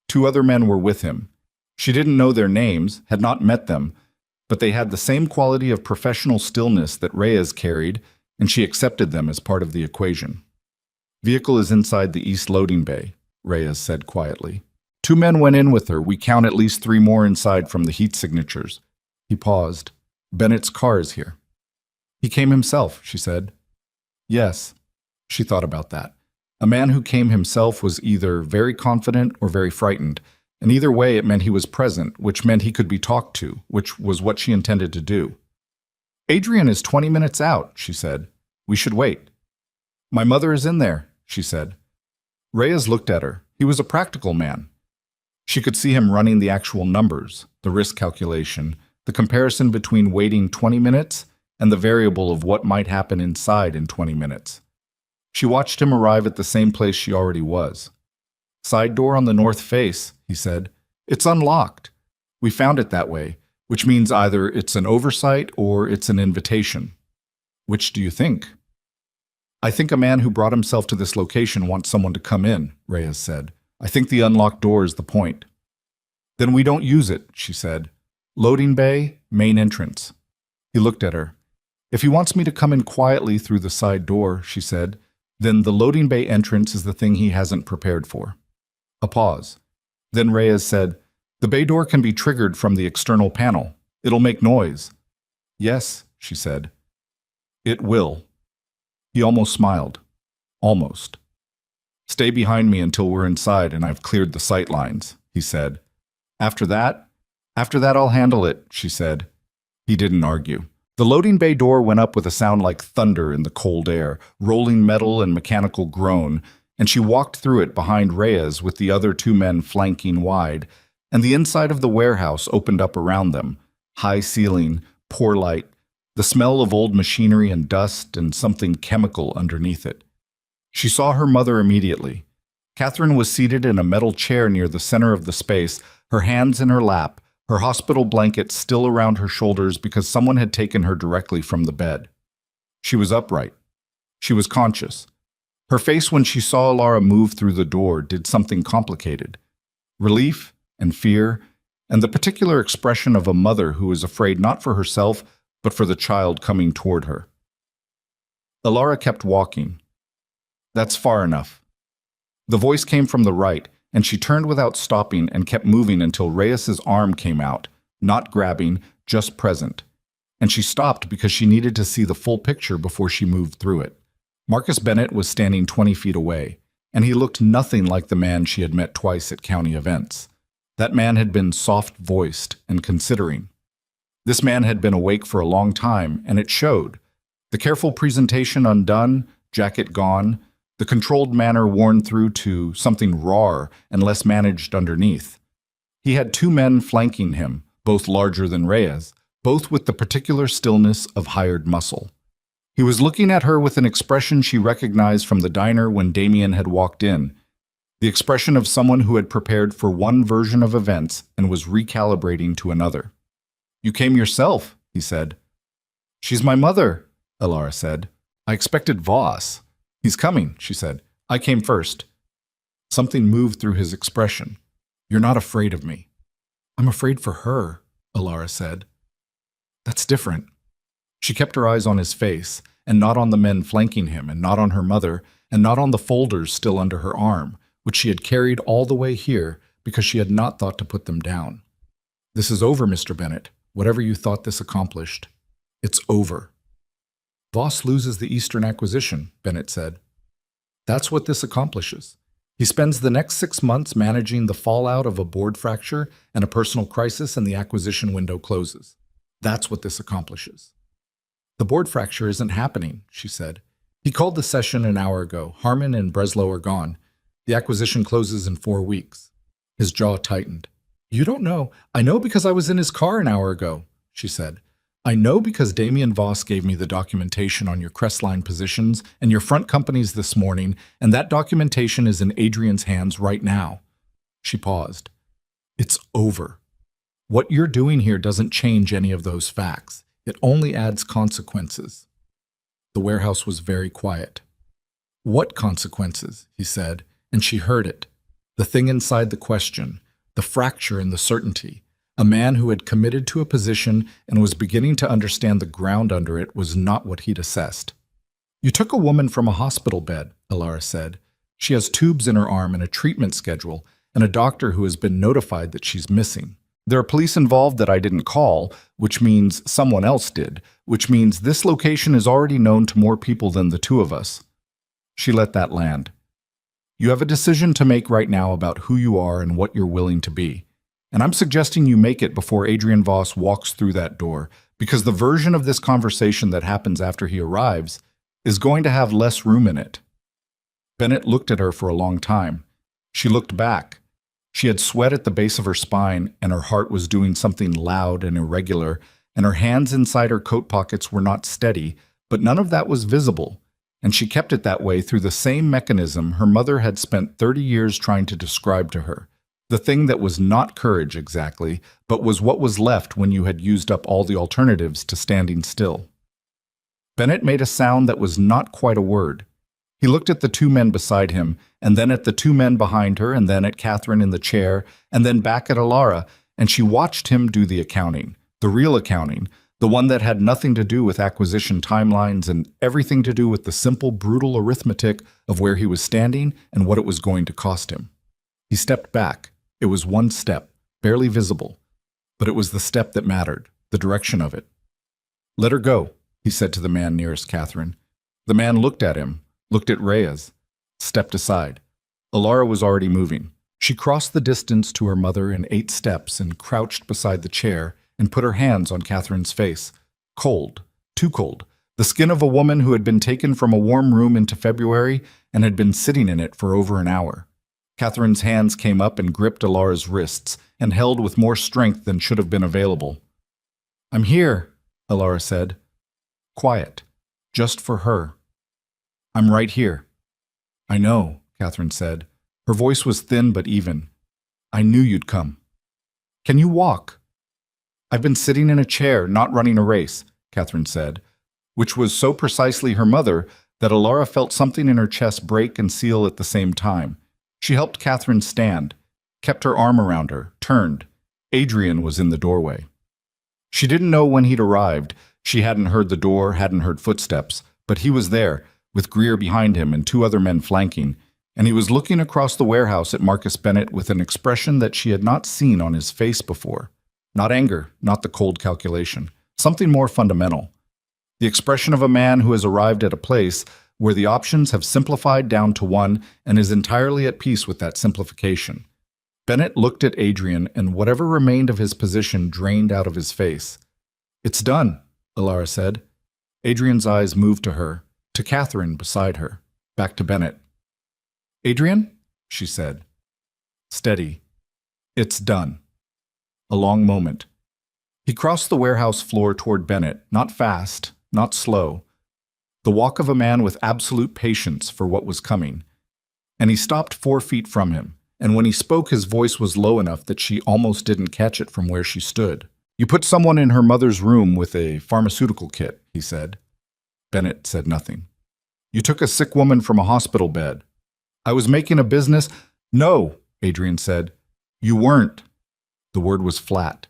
2 other men were with him. She didn't know their names, had not met them, but they had the same quality of professional stillness that Reyes carried, and she accepted them as part of the equation. Vehicle is inside the east loading bay, Reyes said quietly. 2 men went in with her. We count at least 3 more inside from the heat signatures. He paused. Bennett's car is here. He came himself, she said. Yes. She thought about that. A man who came himself was either very confident or very frightened, and either way it meant he was present, which meant he could be talked to, which was what she intended to do. Adrian is 20 minutes out, she said. We should wait. My mother is in there, she said. Reyes looked at her. He was a practical man. She could see him running the actual numbers, the risk calculation, the comparison between waiting 20 minutes and the variable of what might happen inside in 20 minutes. She watched him arrive at the same place she already was. Side door on the north face, he said. It's unlocked. We found it that way, which means either it's an oversight or it's an invitation. Which do you think? I think a man who brought himself to this location wants someone to come in, Reyes said. I think the unlocked door is the point. Then we don't use it, she said. Loading bay, main entrance. He looked at her. If he wants me to come in quietly through the side door, she said, then the loading bay entrance is the thing he hasn't prepared for. A pause. Then Reyes said, the bay door can be triggered from the external panel. It'll make noise. Yes, she said. It will. He almost smiled. Almost. Stay behind me until we're inside and I've cleared the sight lines, he said. After that I'll handle it, she said. He didn't argue. The loading bay door went up with a sound like thunder in the cold air, rolling metal and mechanical groan, and she walked through it behind Reyes with the other 2 men flanking wide, and the inside of the warehouse opened up around them, high ceiling, poor light, the smell of old machinery and dust and something chemical underneath it. She saw her mother immediately. Catherine was seated in a metal chair near the center of the space, her hands in her lap, her hospital blanket still around her shoulders because someone had taken her directly from the bed. She was upright. She was conscious. Her face when she saw Laura move through the door did something complicated. Relief and fear, and the particular expression of a mother who is afraid not for herself, but for the child coming toward her. Alara kept walking. That's far enough. The voice came from the right, and she turned without stopping and kept moving until Reyes's arm came out, not grabbing, just present. And she stopped because she needed to see the full picture before she moved through it. Marcus Bennett was standing 20 feet away, and he looked nothing like the man she had met twice at county events. That man had been soft-voiced and considering. This man had been awake for a long time, and it showed. The careful presentation undone, jacket gone, the controlled manner worn through to something rawer and less managed underneath. He had two men flanking him, both larger than Reyes, both with the particular stillness of hired muscle. He was looking at her with an expression she recognized from the diner when Damien had walked in, the expression of someone who had prepared for one version of events and was recalibrating to another. "You came yourself," he said. "She's my mother," Alara said. "I expected Voss." "He's coming," she said. "I came first." Something moved through his expression. "You're not afraid of me." "I'm afraid for her," Alara said. "That's different." She kept her eyes on his face, and not on the men flanking him, and not on her mother, and not on the folders still under her arm, which she had carried all the way here because she had not thought to put them down. "This is over, Mr. Bennett. Whatever you thought this accomplished, it's over." "Voss loses the Eastern Acquisition," Bennett said. "That's what this accomplishes. He spends the next 6 months managing the fallout of a board fracture and a personal crisis, and the acquisition window closes. That's what this accomplishes." "The board fracture isn't happening," she said. "He called the session an hour ago. Harmon and Breslow are gone. The acquisition closes in 4 weeks. His jaw tightened. "You don't know. I know because I was in his car an hour ago," she said. "I know because Damien Voss gave me the documentation on your Crestline positions and your front companies this morning, and that documentation is in Adrian's hands right now." She paused. "It's over. What you're doing here doesn't change any of those facts. It only adds consequences." The warehouse was very quiet. "What consequences?" he said, and she heard it. The thing inside the question, the fracture in the certainty. A man who had committed to a position and was beginning to understand the ground under it was not what he'd assessed. "You took a woman from a hospital bed," Alara said. "She has tubes in her arm and a treatment schedule, and a doctor who has been notified that she's missing. There are police involved that I didn't call, which means someone else did, which means this location is already known to more people than the two of us." She let that land. "You have a decision to make right now about who you are and what you're willing to be. And I'm suggesting you make it before Adrian Voss walks through that door, because the version of this conversation that happens after he arrives is going to have less room in it." Bennett looked at her for a long time. She looked back. She had sweat at the base of her spine, and her heart was doing something loud and irregular, and her hands inside her coat pockets were not steady, but none of that was visible, and she kept it that way through the same mechanism her mother had spent 30 years trying to describe to her. The thing that was not courage exactly, but was what was left when you had used up all the alternatives to standing still. Bennett made a sound that was not quite a word. He looked at the two men beside him, and then at the two men behind her, and then at Catherine in the chair, and then back at Alara, and she watched him do the accounting, the real accounting, the one that had nothing to do with acquisition timelines and everything to do with the simple, brutal arithmetic of where he was standing and what it was going to cost him. He stepped back. It was one step, barely visible, but it was the step that mattered, the direction of it. "Let her go," he said to the man nearest Catherine. The man looked at him, looked at Reyes, stepped aside. Alara was already moving. She crossed the distance to her mother in 8 steps and crouched beside the chair and put her hands on Catherine's face. Cold, too cold, the skin of a woman who had been taken from a warm room into February and had been sitting in it for over an hour. Catherine's hands came up and gripped Alara's wrists and held with more strength than should have been available. "I'm here," Alara said. Quiet, just for her. "I'm right here." "I know," Catherine said. Her voice was thin but even. "I knew you'd come." "Can you walk?" "I've been sitting in a chair, not running a race," Catherine said, which was so precisely her mother that Alara felt something in her chest break and seal at the same time. She helped Catherine stand, kept her arm around her, turned. Adrian was in the doorway. She didn't know when he'd arrived. She hadn't heard the door, hadn't heard footsteps, but he was there, with Greer behind him and 2 other men flanking, and he was looking across the warehouse at Marcus Bennett with an expression that she had not seen on his face before. Not anger, not the cold calculation, something more fundamental. The expression of a man who has arrived at a place where the options have simplified down to one and is entirely at peace with that simplification. Bennett looked at Adrian, and whatever remained of his position drained out of his face. It's done, Alara said. Adrian's eyes moved to her, to Catherine beside her, back to Bennett. Adrian? She said. Steady. It's done. A long moment. He crossed the warehouse floor toward Bennett, not fast, not slow. The walk of a man with absolute patience for what was coming. And he stopped 4 feet from him, and when he spoke his voice was low enough that she almost didn't catch it from where she stood. You put someone in her mother's room with a pharmaceutical kit, he said. Bennett said nothing. You took a sick woman from a hospital bed. I was making a business. No, Adrian said. You weren't. The word was flat.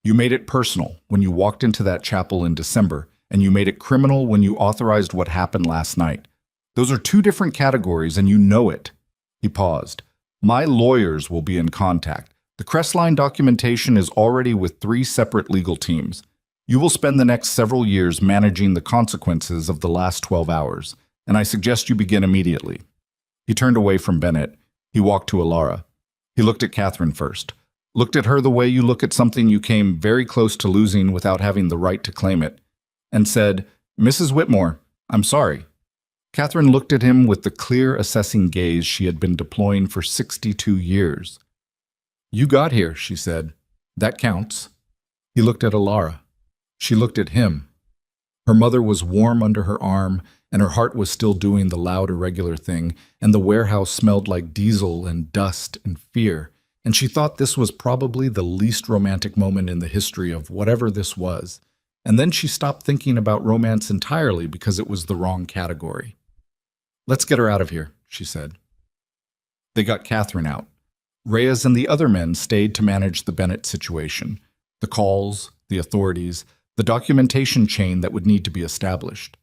You made it personal when you walked into that chapel in December, and you made it criminal when you authorized what happened last night. Those are 2 different categories, and you know it. He paused. My lawyers will be in contact. The Crestline documentation is already with 3 separate legal teams. You will spend the next several years managing the consequences of the last 12 hours, and I suggest you begin immediately. He turned away from Bennett. He walked to Alara. He looked at Catherine first. Looked at her the way you look at something you came very close to losing without having the right to claim it, and said, Mrs. Whitmore, I'm sorry. Catherine looked at him with the clear, assessing gaze she had been deploying for 62 years. You got here, she said. That counts. He looked at Alara. She looked at him. Her mother was warm under her arm, and her heart was still doing the loud, irregular thing, and the warehouse smelled like diesel and dust and fear, and she thought this was probably the least romantic moment in the history of whatever this was. And then she stopped thinking about romance entirely because it was the wrong category. Let's get her out of here, she said. They got Catherine out. Reyes and the other men stayed to manage the Bennett situation, the calls, the authorities, the documentation chain that would need to be established.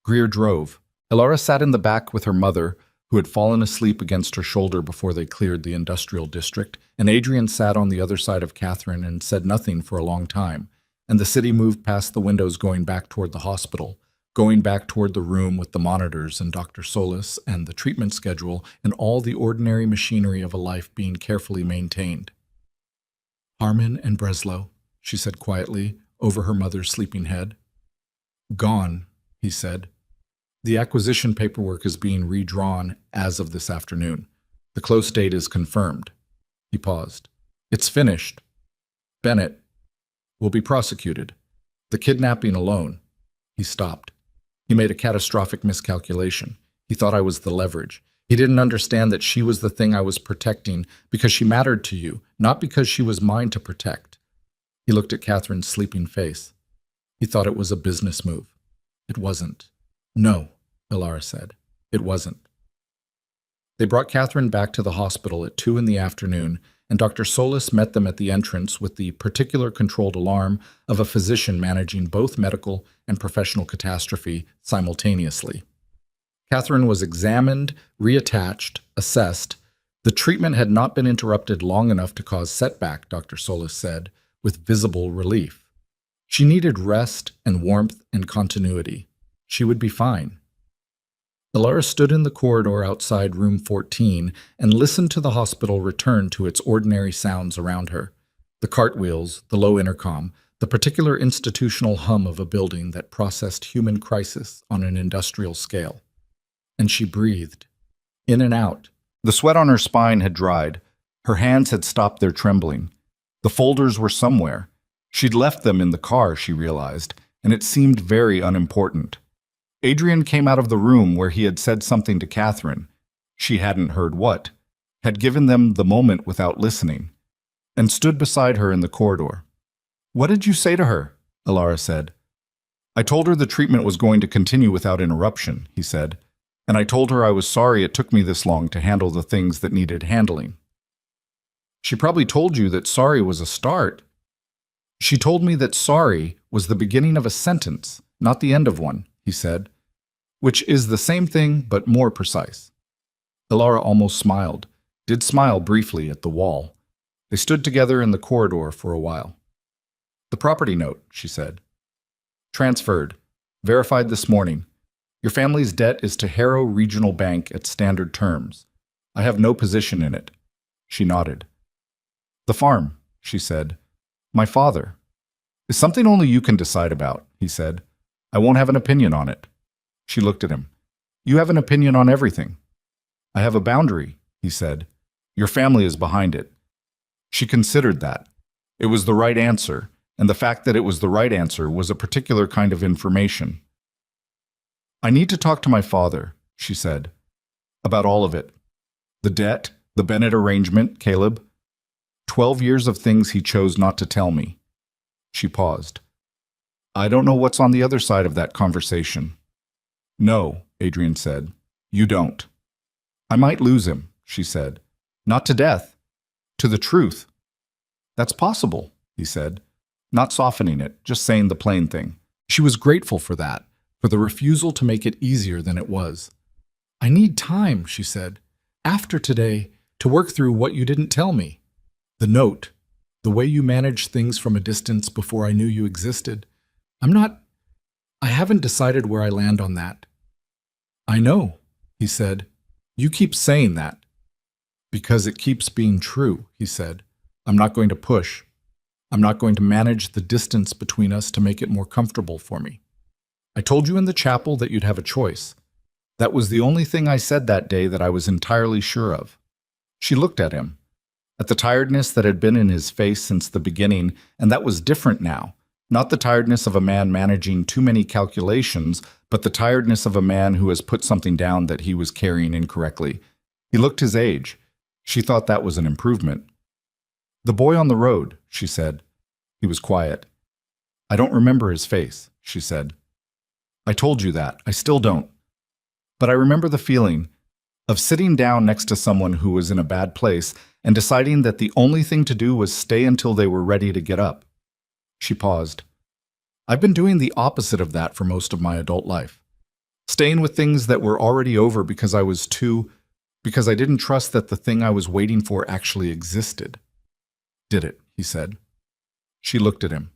Greer drove. Alara sat in the back with her mother, who had fallen asleep against her shoulder before they cleared the industrial district, and Adrian sat on the other side of Catherine and said nothing for a long time, and the city moved past the windows going back toward the hospital, going back toward the room with the monitors and Dr. Solis and the treatment schedule and all the ordinary machinery of a life being carefully maintained. Harmon and Breslow, she said quietly, over her mother's sleeping head. Gone, he said. The acquisition paperwork is being redrawn as of this afternoon. The close date is confirmed. He paused. It's finished. Bennett will be prosecuted. The kidnapping alone. He stopped. He made a catastrophic miscalculation. He thought I was the leverage. He didn't understand that she was the thing I was protecting because she mattered to you, not because she was mine to protect. He looked at Catherine's sleeping face. He thought it was a business move. It wasn't. No, Alara said. It wasn't. They brought Catherine back to the hospital at 2 in the afternoon, and Dr. Solis met them at the entrance with the particular controlled alarm of a physician managing both medical and professional catastrophe simultaneously. Catherine was examined, reattached, assessed. The treatment had not been interrupted long enough to cause setback, Dr. Solis said, with visible relief. She needed rest and warmth and continuity. She would be fine. Alara stood in the corridor outside room 14 and listened to the hospital return to its ordinary sounds around her. The cartwheels, the low intercom, the particular institutional hum of a building that processed human crisis on an industrial scale. And she breathed, in and out. The sweat on her spine had dried. Her hands had stopped their trembling. The folders were somewhere. She'd left them in the car, she realized, and it seemed very unimportant. Adrian came out of the room where he had said something to Catherine. She hadn't heard what, had given them the moment without listening, and stood beside her in the corridor. What did you say to her? Alara said. I told her the treatment was going to continue without interruption, he said, and I told her I was sorry it took me this long to handle the things that needed handling. She probably told you that sorry was a start. She told me that sorry was the beginning of a sentence, not the end of one, he said, which is the same thing but more precise. Alara almost smiled, did smile briefly at the wall. They stood together in the corridor for a while. The property note, she said. Transferred. Verified this morning. Your family's debt is to Harrow Regional Bank at standard terms. I have no position in it. She nodded. The farm, she said. My father. It's something only you can decide about, he said. I won't have an opinion on it. She looked at him. You have an opinion on everything. I have a boundary, he said. Your family is behind it. She considered that. It was the right answer, and the fact that it was the right answer was a particular kind of information. I need to talk to my father, she said, about all of it. The debt, the Bennett arrangement, Caleb. 12 years of things he chose not to tell me. She paused. I don't know what's on the other side of that conversation. No, Adrian said. You don't. I might lose him, she said. Not to death. To the truth. That's possible, he said, not softening it, just saying the plain thing. She was grateful for that, for the refusal to make it easier than it was. I need time, she said, after today, to work through what you didn't tell me. The note, the way you managed things from a distance before I knew you existed. I haven't decided where I land on that. I know, he said. You keep saying that. Because it keeps being true, he said. I'm not going to push. I'm not going to manage the distance between us to make it more comfortable for me. I told you in the chapel that you'd have a choice. That was the only thing I said that day that I was entirely sure of. She looked at him, at the tiredness that had been in his face since the beginning, and that was different now. Not the tiredness of a man managing too many calculations, but the tiredness of a man who has put something down that he was carrying incorrectly. He looked his age. She thought that was an improvement. The boy on the road, she said. He was quiet. I don't remember his face, she said. I told you that. I still don't. But I remember the feeling of sitting down next to someone who was in a bad place and deciding that the only thing to do was stay until they were ready to get up. She paused. I've been doing the opposite of that for most of my adult life. Staying with things that were already over because I didn't trust that the thing I was waiting for actually existed. Did it, he said. She looked at him.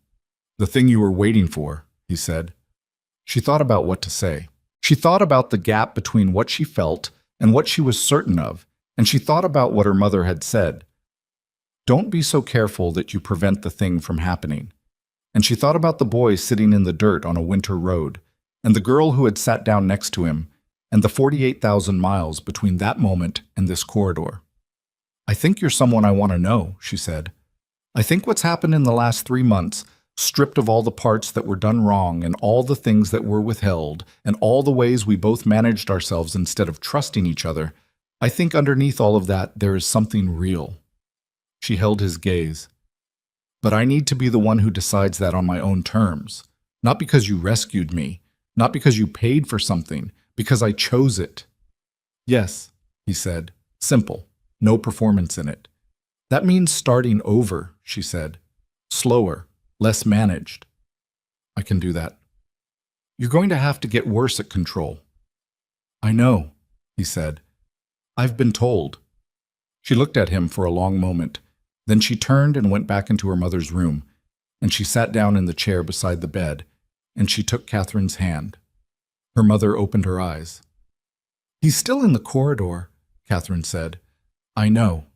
The thing you were waiting for, he said. She thought about what to say. She thought about the gap between what she felt and what she was certain of, and she thought about what her mother had said. Don't be so careful that you prevent the thing from happening. And she thought about the boy sitting in the dirt on a winter road, and the girl who had sat down next to him, and the 48,000 miles between that moment and this corridor. I think you're someone I want to know, she said. I think what's happened in the last 3 months, stripped of all the parts that were done wrong and all the things that were withheld and all the ways we both managed ourselves instead of trusting each other, I think underneath all of that there is something real. She held his gaze. But I need to be the one who decides that on my own terms. Not because you rescued me, not because you paid for something, because I chose it. Yes, he said, simple, no performance in it. That means starting over, she said. Slower, less managed. I can do that. You're going to have to get worse at control. I know, he said. I've been told. She looked at him for a long moment. Then she turned and went back into her mother's room, and she sat down in the chair beside the bed, and she took Catherine's hand. Her mother opened her eyes. He's still in the corridor, Catherine said. I know.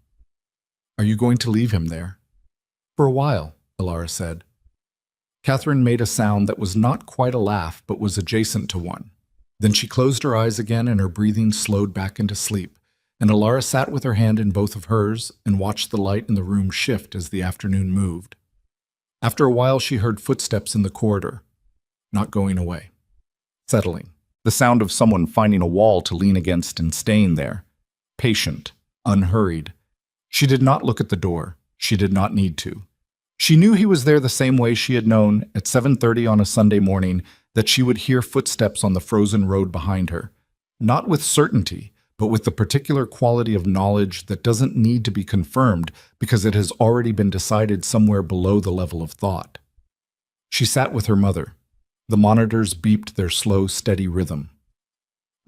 Are you going to leave him there? For a while, Alara said. Catherine made a sound that was not quite a laugh, but was adjacent to one. Then she closed her eyes again and her breathing slowed back into sleep, and Alara sat with her hand in both of hers and watched the light in the room shift as the afternoon moved. After a while she heard footsteps in the corridor, not going away. Settling, the sound of someone finding a wall to lean against and staying there, patient, unhurried. She did not look at the door. She did not need to. She knew he was there the same way she had known at 7:30 on a Sunday morning that she would hear footsteps on the frozen road behind her, not with certainty, but with the particular quality of knowledge that doesn't need to be confirmed because it has already been decided somewhere below the level of thought. She sat with her mother. The monitors beeped their slow, steady rhythm.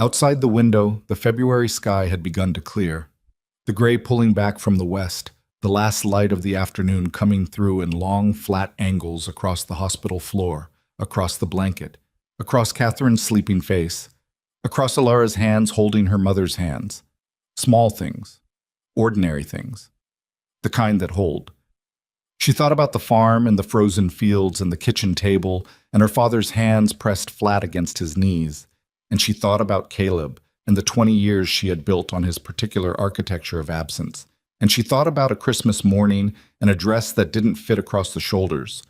Outside the window, the February sky had begun to clear, the gray pulling back from the west, the last light of the afternoon coming through in long, flat angles across the hospital floor, across the blanket, across Catherine's sleeping face, across Alara's hands holding her mother's hands. Small things, ordinary things, the kind that hold. She thought about the farm and the frozen fields and the kitchen table and her father's hands pressed flat against his knees. And she thought about Caleb and the 20 years she had built on his particular architecture of absence. And she thought about a Christmas morning and a dress that didn't fit across the shoulders.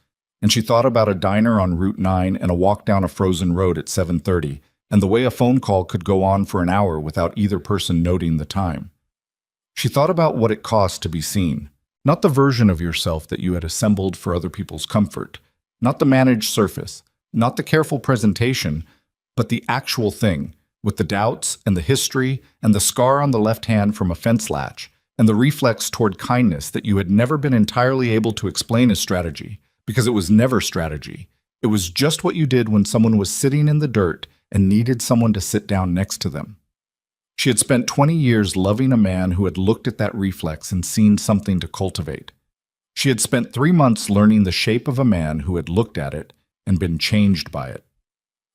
And she thought about a diner on Route 9 and a walk down a frozen road at 7:30, and the way a phone call could go on for an hour without either person noting the time. She thought about what it cost to be seen, not the version of yourself that you had assembled for other people's comfort, not the managed surface, not the careful presentation, but the actual thing, with the doubts and the history and the scar on the left hand from a fence latch, and the reflex toward kindness that you had never been entirely able to explain as strategy, because it was never strategy. It was just what you did when someone was sitting in the dirt and needed someone to sit down next to them. She had spent 20 years loving a man who had looked at that reflex and seen something to cultivate. She had spent 3 months learning the shape of a man who had looked at it and been changed by it.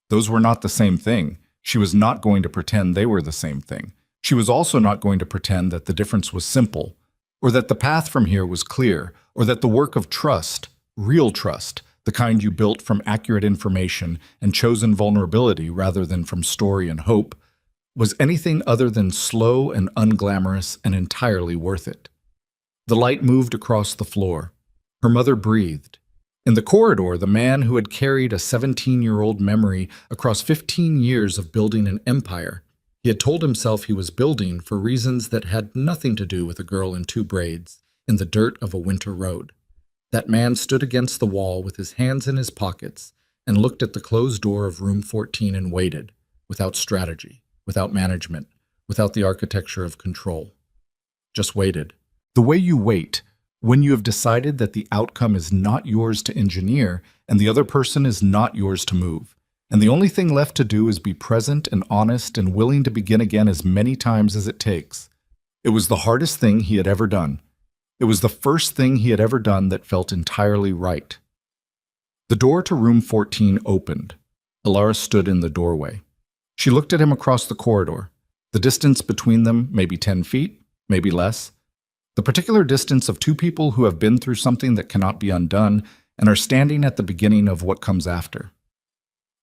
Those were not the same thing. She was not going to pretend they were the same thing. She was also not going to pretend that the difference was simple, or that the path from here was clear, or that the work of trust, real trust, the kind you built from accurate information and chosen vulnerability rather than from story and hope, was anything other than slow and unglamorous and entirely worth it. The light moved across the floor. Her mother breathed. In the corridor, the man who had carried a 17-year-old memory across 15 years of building an empire, he had told himself he was building for reasons that had nothing to do with a girl in 2 braids in the dirt of a winter road. That man stood against the wall with his hands in his pockets and looked at the closed door of room 14 and waited, without strategy, without management, without the architecture of control. Just waited. The way you wait, when you have decided that the outcome is not yours to engineer and the other person is not yours to move. And the only thing left to do is be present and honest and willing to begin again as many times as it takes. It was the hardest thing he had ever done. It was the first thing he had ever done that felt entirely right. The door to room 14 opened. Alara stood in the doorway. She looked at him across the corridor. The distance between them, maybe 10 feet, maybe less. The particular distance of 2 people who have been through something that cannot be undone and are standing at the beginning of what comes after.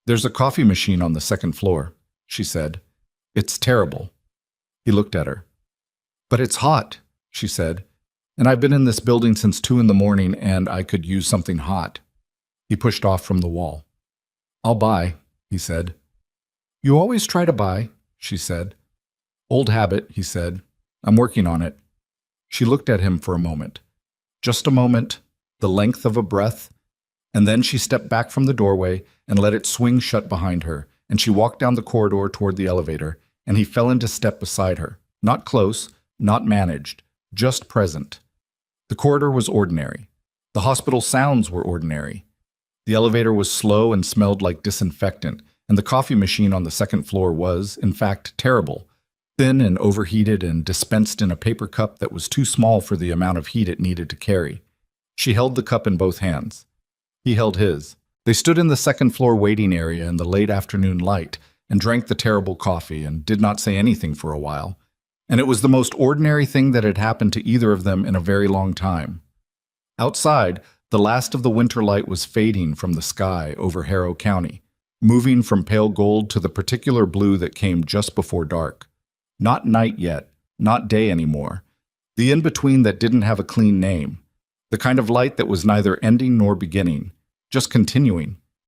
"There's a coffee machine on the 2nd floor," she said. "It's terrible." He looked at her. "But it's hot," she said. "And I've been in this building since 2 in the morning and I could use something hot." He pushed off from the wall. "I'll buy," he said. "You always try to buy," she said. "Old habit," he said. "I'm working on it." She looked at him for a moment. Just a moment, the length of a breath, and then she stepped back from the doorway and let it swing shut behind her, and she walked down the corridor toward the elevator, and he fell into step beside her. Not close, not managed, just present. The corridor was ordinary. The hospital sounds were ordinary. The elevator was slow and smelled like disinfectant, and the coffee machine on the 2nd floor was, in fact, terrible. Thin and overheated and dispensed in a paper cup that was too small for the amount of heat it needed to carry. She held the cup in both hands. He held his. They stood in the 2nd floor waiting area in the late afternoon light and drank the terrible coffee and did not say anything for a while. And it was the most ordinary thing that had happened to either of them in a very long time. Outside, the last of the winter light was fading from the sky over Harrow County, moving from pale gold to the particular blue that came just before dark. Not night yet, not day anymore. The in-between that didn't have a clean name. The kind of light that was neither ending nor beginning, just continuing.